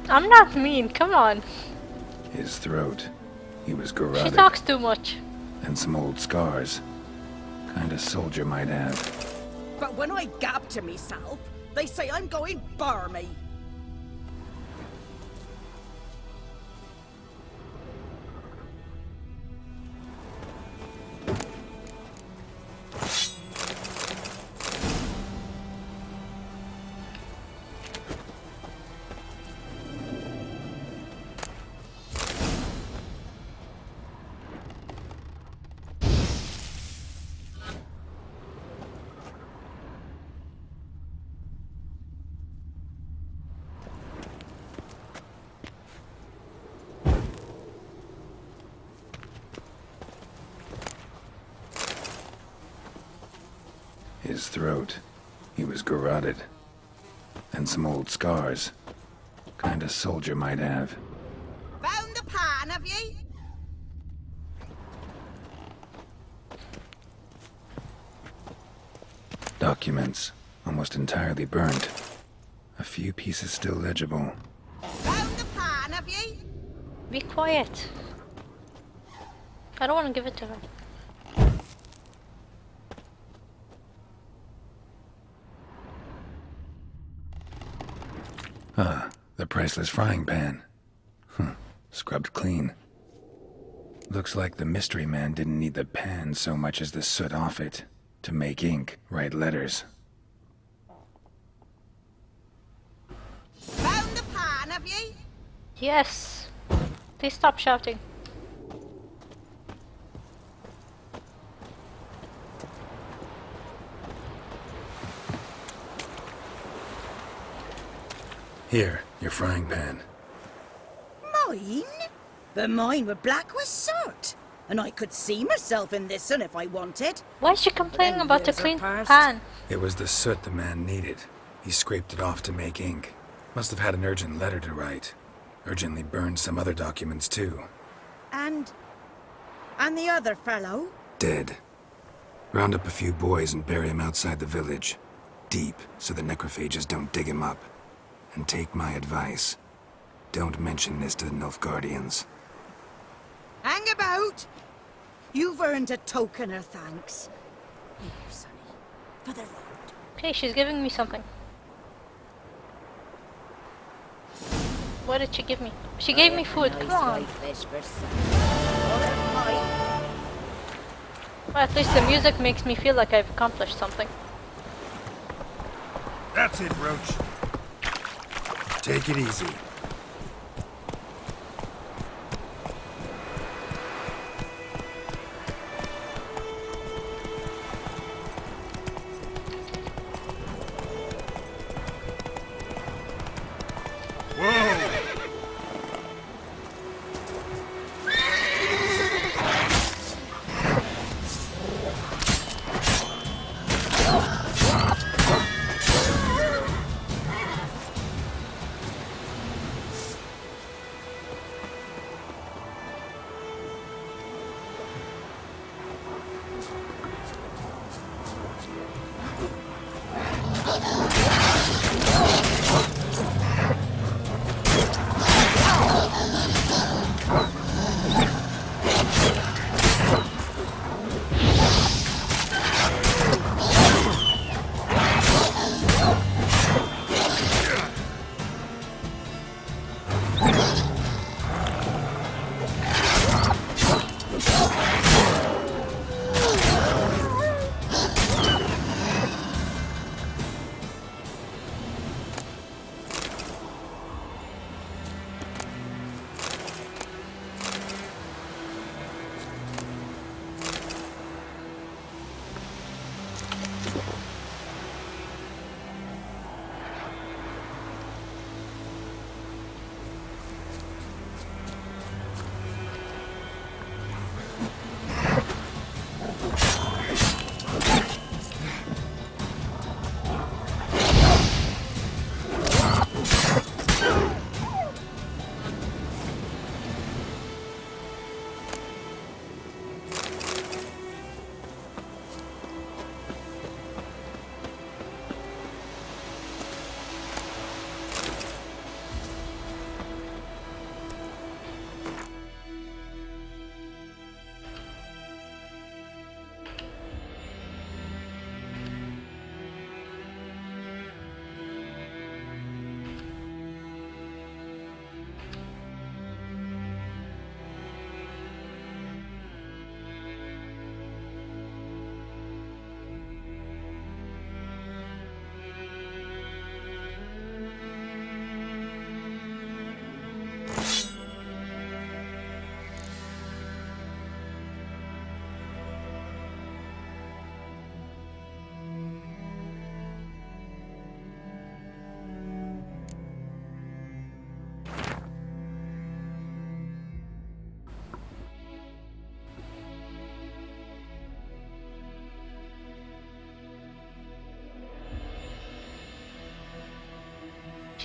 I'm not mean, come on. His throat. He was She garroted. talks too much. And some old scars. Kinda soldier might have. But when I gab to myself, they say I'm going barmy. His throat. He was garroted. And some old scars. Kind of soldier might have. Found the pan, have ye? Documents. Almost entirely burnt. A few pieces still legible. Found the pan, have ye? Be quiet. I don't want to give it to her. Ah, the priceless frying pan. Scrubbed clean. Looks like the mystery man didn't need the pan so much as the soot off it to make ink, write letters. Found the pan, have ye? Yes. Please stop shouting. Here, your frying pan. Mine? But mine were black with soot. And I could see myself in this one if I wanted. Why is she complaining about the clean past. pan? It was the soot the man needed. He scraped it off to make ink. Must have had an urgent letter to write. Urgently burned some other documents too. And the other fellow? Dead. Round up a few boys and bury him outside the village. Deep, so the necrophages don't dig him up. And take my advice. Don't mention this to the Nilfgaardians. Hang about! You've earned a token of thanks. Here, sonny, for the road. Okay, she's giving me something. What did she give me? She gave me food, come on. Well, at least the music makes me feel like I've accomplished something. That's it, Roach. Take it easy.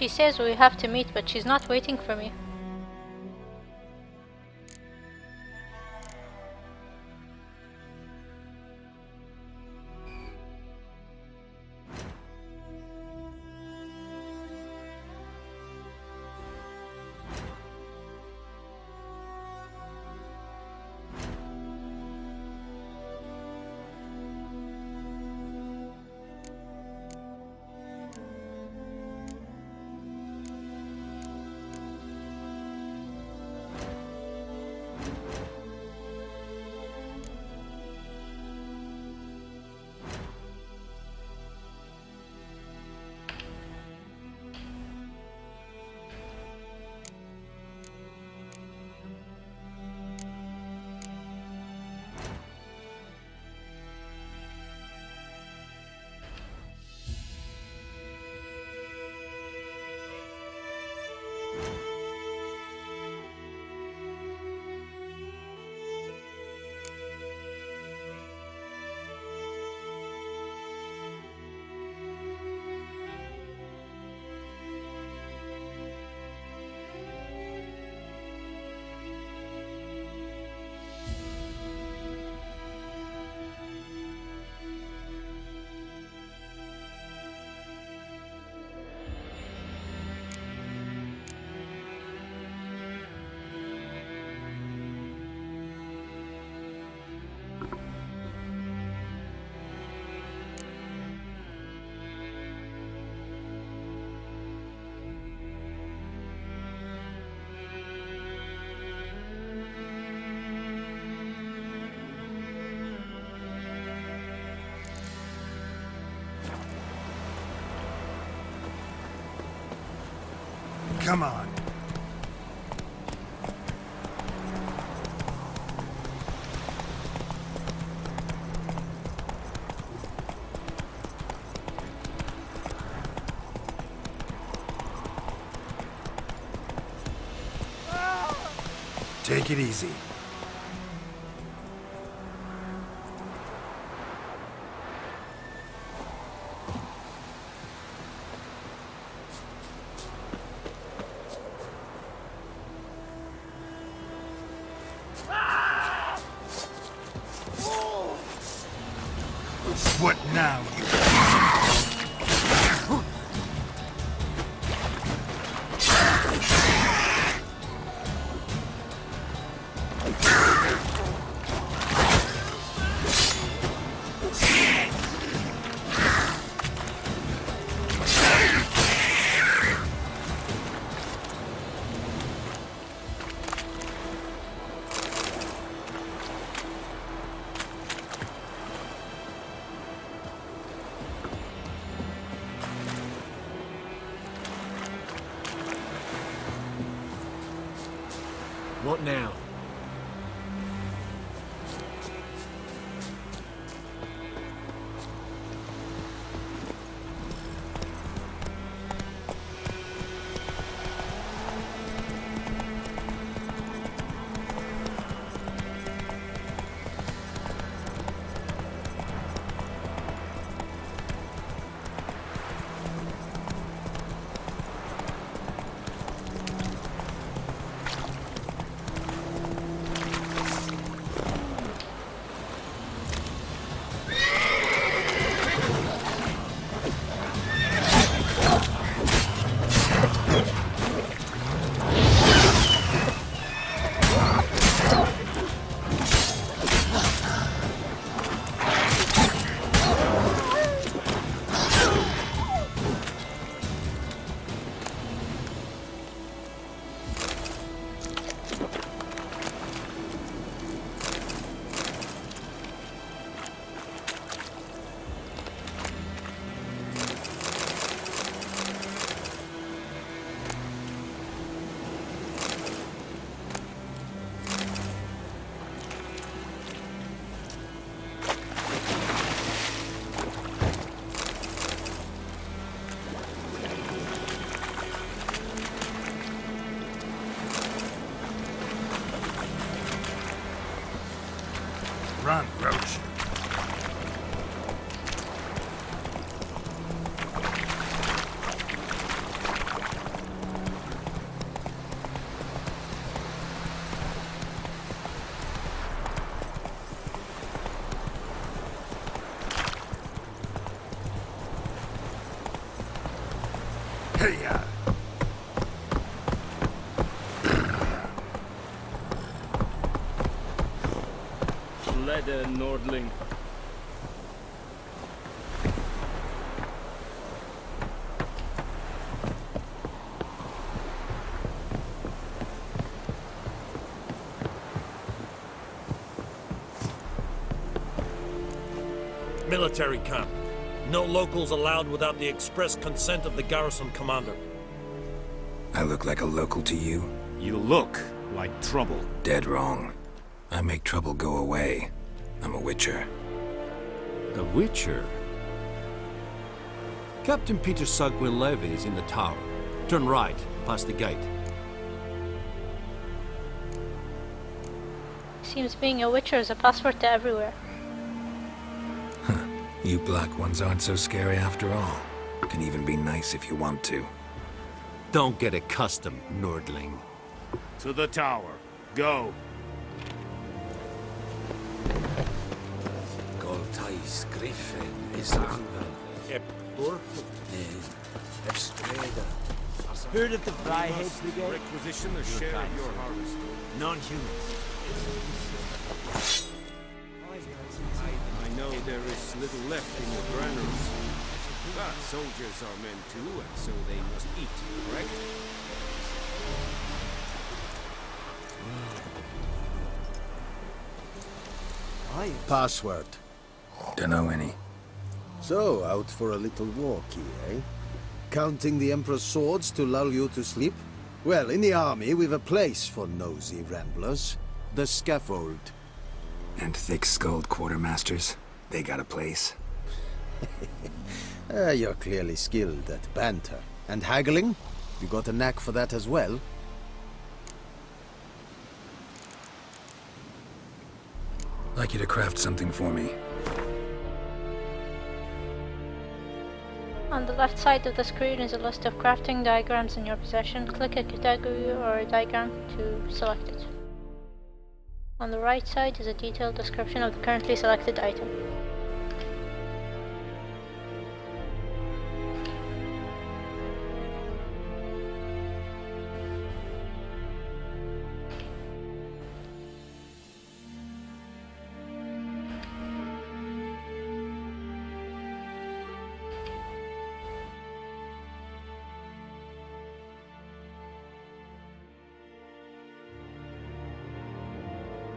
She says we have to meet, but she's not waiting for me. Come on. Take it easy. What now? What now? Hey-ya! Leather, Nordling. Military camp. No locals allowed without the express consent of the garrison commander. I look like a local to you? You look like trouble. Dead wrong. I make trouble go away. I'm a witcher. A witcher? Captain Peter Sugwin Levy is in the tower. Turn right, past the gate. Seems being a witcher is a passport to everywhere. You black ones aren't so scary after all. Can even be nice if you want to. Don't get accustomed, Nordling. To the tower. Go. Goltais Griffin is Anvan. Heard of the Fryheads Brigade? Requisition a share of your harvest. Non-humans. I know there is little left in your granaries. But soldiers are men too, and so they must eat, correct? Password. Dunno any. So, out for a little walkie, eh? Counting the Emperor's swords to lull you to sleep? Well, in the army, we've a place for nosy ramblers. The scaffold. And thick-skulled quartermasters. They got a place. You're clearly skilled at banter. And haggling? You got a knack for that as well? Like you to craft something for me. On the left side of the screen is a list of crafting diagrams in your possession. Click a category or a diagram to select it. On the right side is a detailed description of the currently selected item.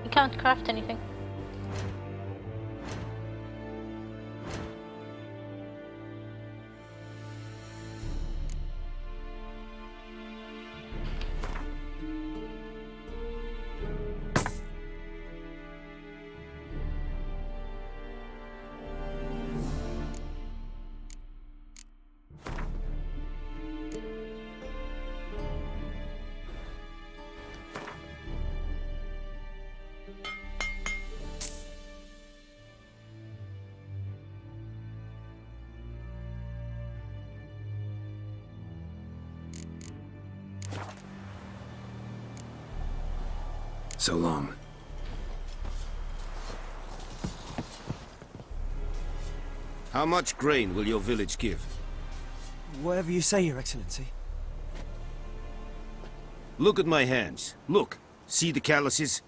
You can't craft anything. So long. How much grain will your village give? Whatever you say, Your Excellency. Look at my hands. Look. See the calluses?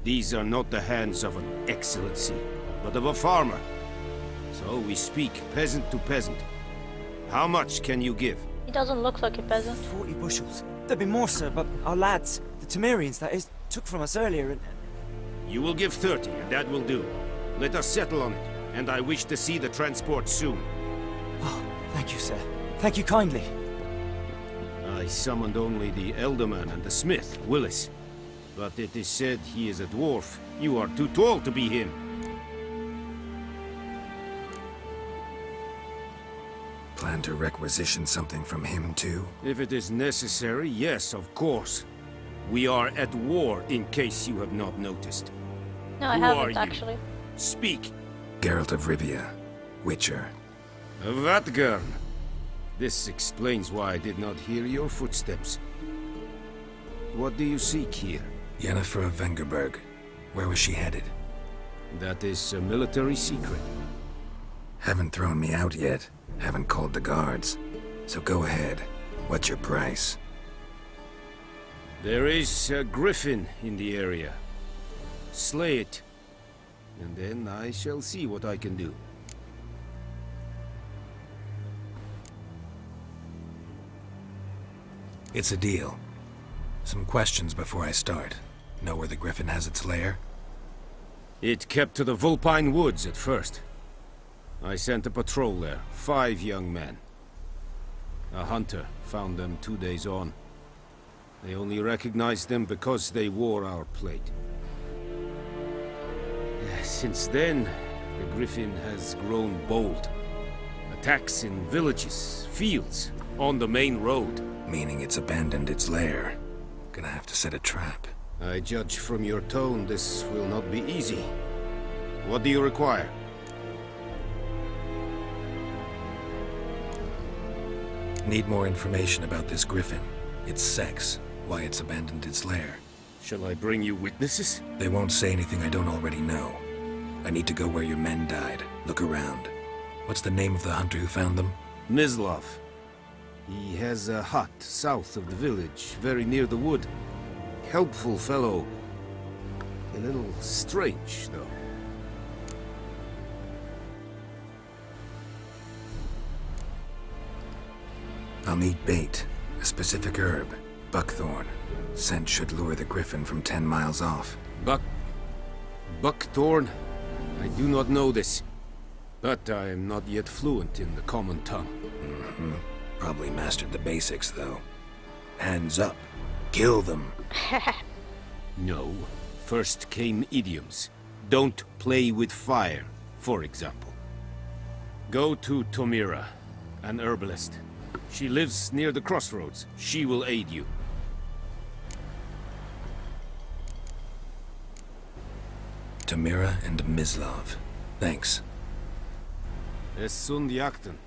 These are not the hands of an excellency, but of a farmer. So we speak peasant to peasant. How much can you give? He doesn't look like a peasant. 40 bushels. There'd be more, sir, but our lads, the Temerians, that is, took from us earlier and... You will give 30, and that will do. Let us settle on it, and I wish to see the transport soon. Oh, thank you, sir. Thank you kindly. I summoned only the Elderman and the smith, Willis. But it is said he is a dwarf. You are too tall to be him. Plan to requisition something from him, too? If it is necessary, yes, of course. We are at war, in case you have not noticed. No, I haven't, actually. Speak. Geralt of Rivia, Witcher. Vatgern. This explains why I did not hear your footsteps. What do you seek here? Yennefer of Vengerberg. Where was she headed? That is a military secret. Haven't thrown me out yet. Haven't called the guards. So go ahead. What's your price? There is a griffin in the area. Slay it, and then I shall see what I can do. It's a deal. Some questions before I start. Know where the griffin has its lair? It kept to the Vulpine Woods at first. I sent a patrol there, 5 young men. A hunter found them 2 days on. They only recognized them because they wore our plate. Since then, the griffin has grown bold. Attacks in villages, fields, on the main road. Meaning it's abandoned its lair. Gonna have to set a trap. I judge from your tone this will not be easy. What do you require? Need more information about this griffin. Its sex, why it's abandoned its lair. Shall I bring you witnesses? They won't say anything I don't already know. I need to go where your men died. Look around. What's the name of the hunter who found them? Mislav. He has a hut south of the village, very near the wood. Helpful fellow. A little strange, though. I'll need bait. A specific herb. Buckthorn. Scent should lure the griffin from 10 miles off. Buckthorn? I do not know this. But I am not yet fluent in the common tongue. Mm-hmm. Probably mastered the basics, though. Hands up. Kill them. No. First came idioms. Don't play with fire, for example. Go to Tomira, an herbalist. She lives near the crossroads. She will aid you. Tomira and Mislav. Thanks. Es sunt jakten.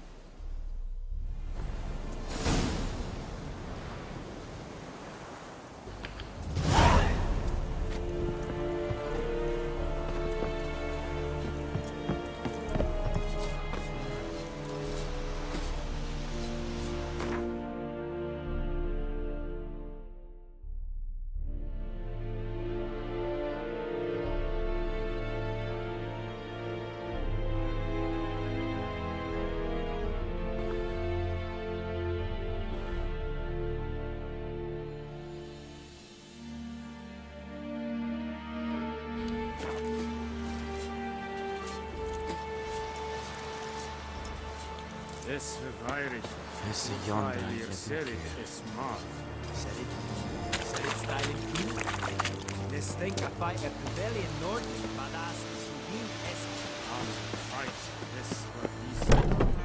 Es verweirig. Es yonder. Serit es mal. Serit styling key. This thing can fight a pavilion north, badass is within es. Fight this for these.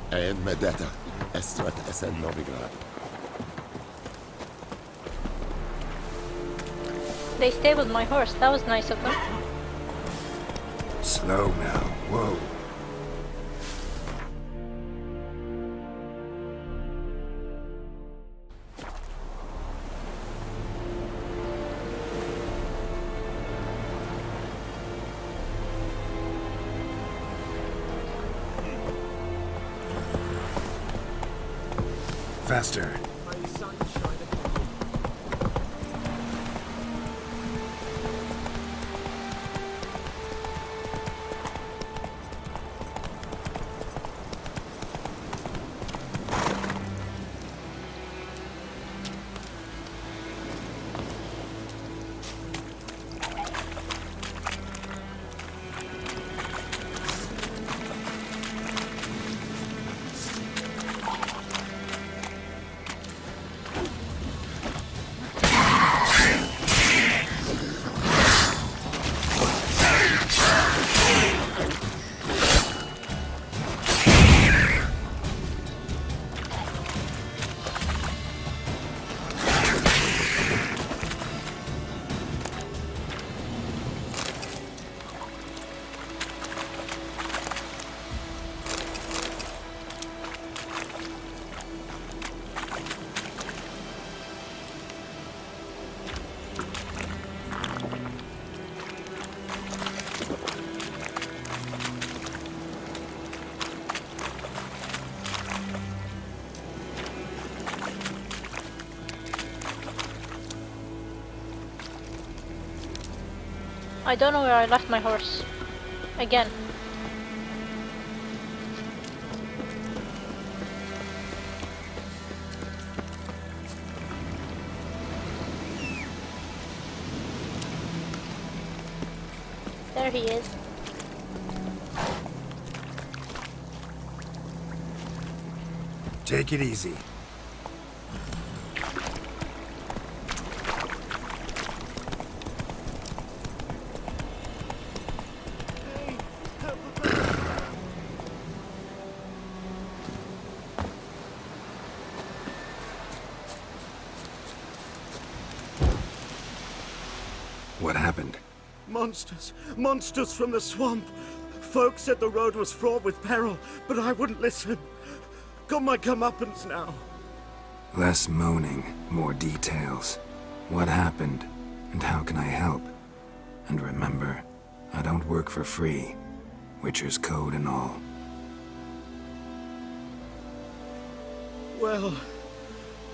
En med detta, Estrat SN Novigrad. They stabled my horse. That was nice of them. Slow now. Whoa. Faster. I don't know where I left my horse. Again. There he is. Take it easy. What happened? Monsters! Monsters from the swamp! Folks said the road was fraught with peril, but I wouldn't listen. Got my comeuppance now. Less moaning, more details. What happened, and how can I help? And remember, I don't work for free. Witcher's code and all. Well,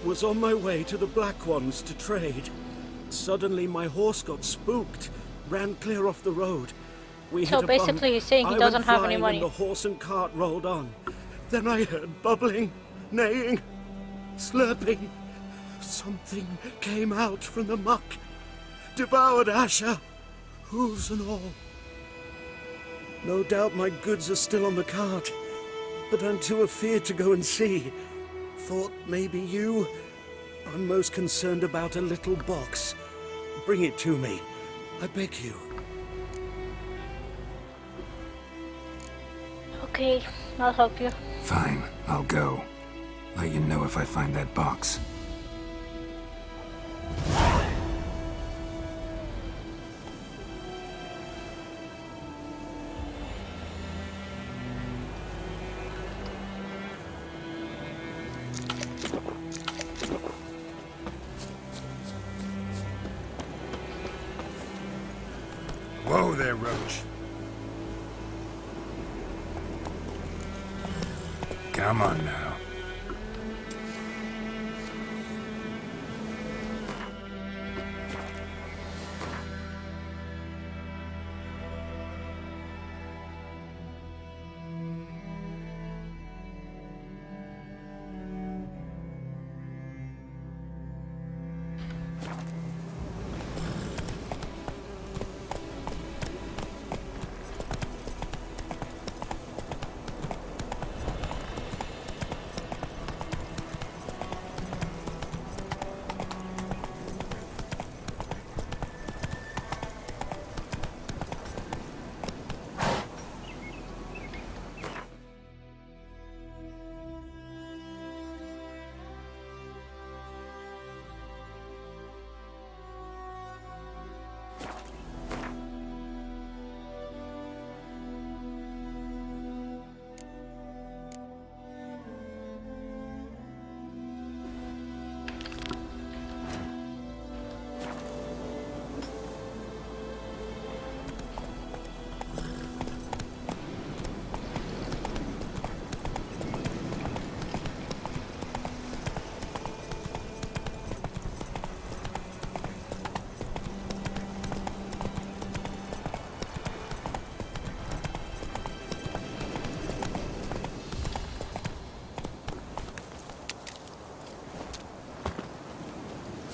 was on my way to the Black Ones to trade. Suddenly my horse got spooked, ran clear off the road. We so hit a basically bump. he's saying he doesn't have any money. And the horse and cart rolled on. Then I heard bubbling, neighing, slurping. Something came out from the muck, devoured Asher, hooves and all. No doubt my goods are still on the cart, but I'm too afeard to go and see. Thought maybe you. I'm most concerned about a little box. Bring it to me, I beg you. Okay, I'll help you. Fine, I'll go. Let you know if I find that box. Whoa there, Roach. Come on now.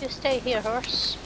You stay here, horse.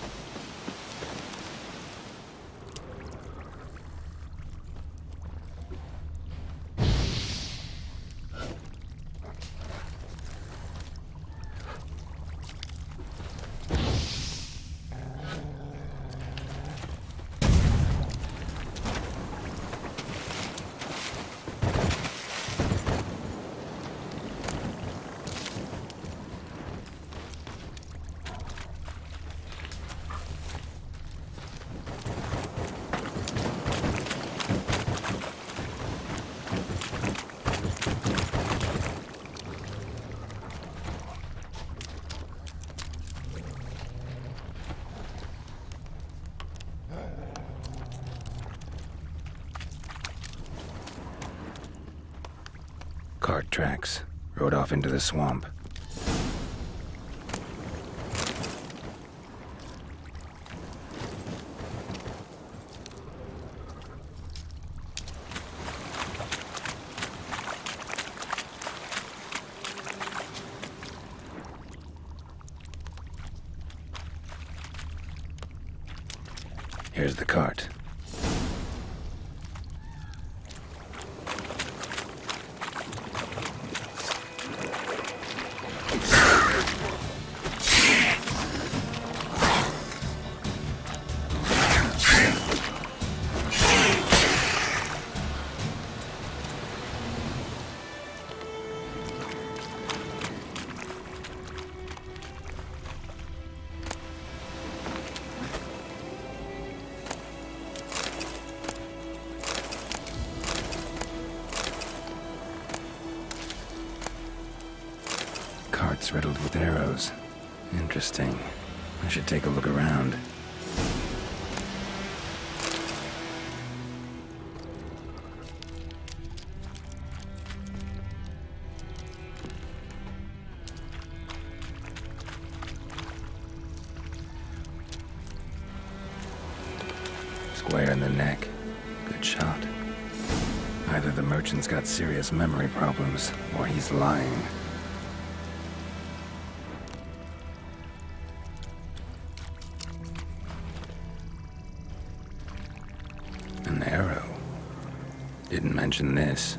Cart tracks. Rode off into the swamp. Here's the cart. Cart's riddled with arrows. Interesting. I should take a look around. Square in the neck. Good shot. Either the merchant's got serious memory problems, or he's lying. An arrow. Didn't mention this.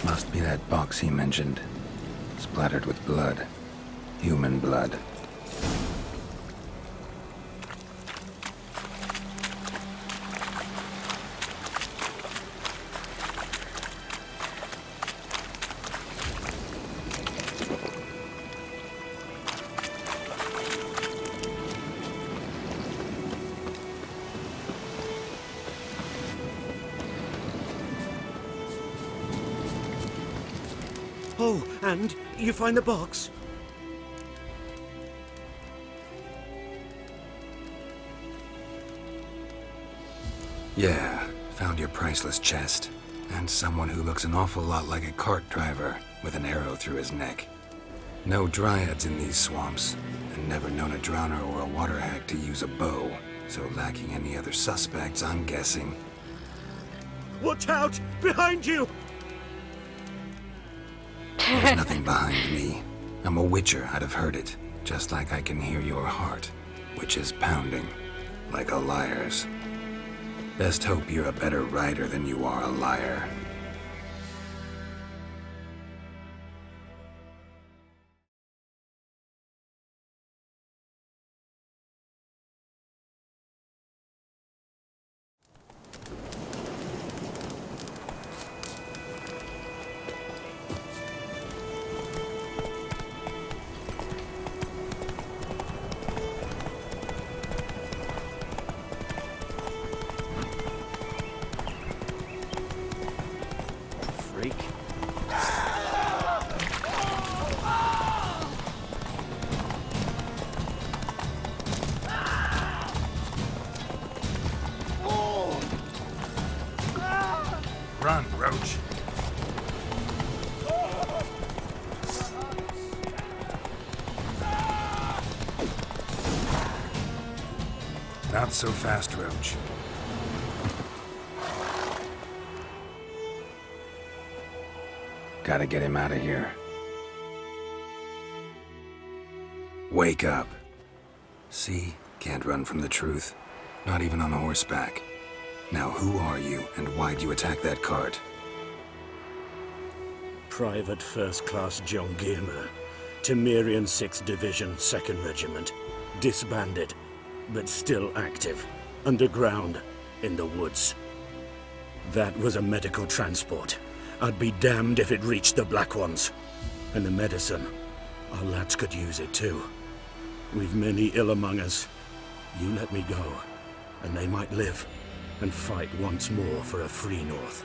Must be that box he mentioned. Splattered with blood. Human blood. Oh, and you find the box? Yeah, found your priceless chest. And someone who looks an awful lot like a cart driver, with an arrow through his neck. No dryads in these swamps, and never known a drowner or a water hack to use a bow. So lacking any other suspects, I'm guessing. Watch out! Behind you! There's nothing behind me. I'm a witcher, I'd have heard it. Just like I can hear your heart, which is pounding, like a liar's. Best hope you're a better rider than you are a liar. Run, Roach. Not so fast, Roach. Gotta get him out of here. Wake up. See? Can't run from the truth. Not even on horseback. Now who are you, and why'd you attack that cart? Private First Class John Gilmer, Temerian 6th Division, 2nd Regiment. Disbanded, but still active. Underground, in the woods. That was a medical transport. I'd be damned if it reached the Black Ones. And the medicine. Our lads could use it too. We've many ill among us. You let me go, and they might live and fight once more for a free North.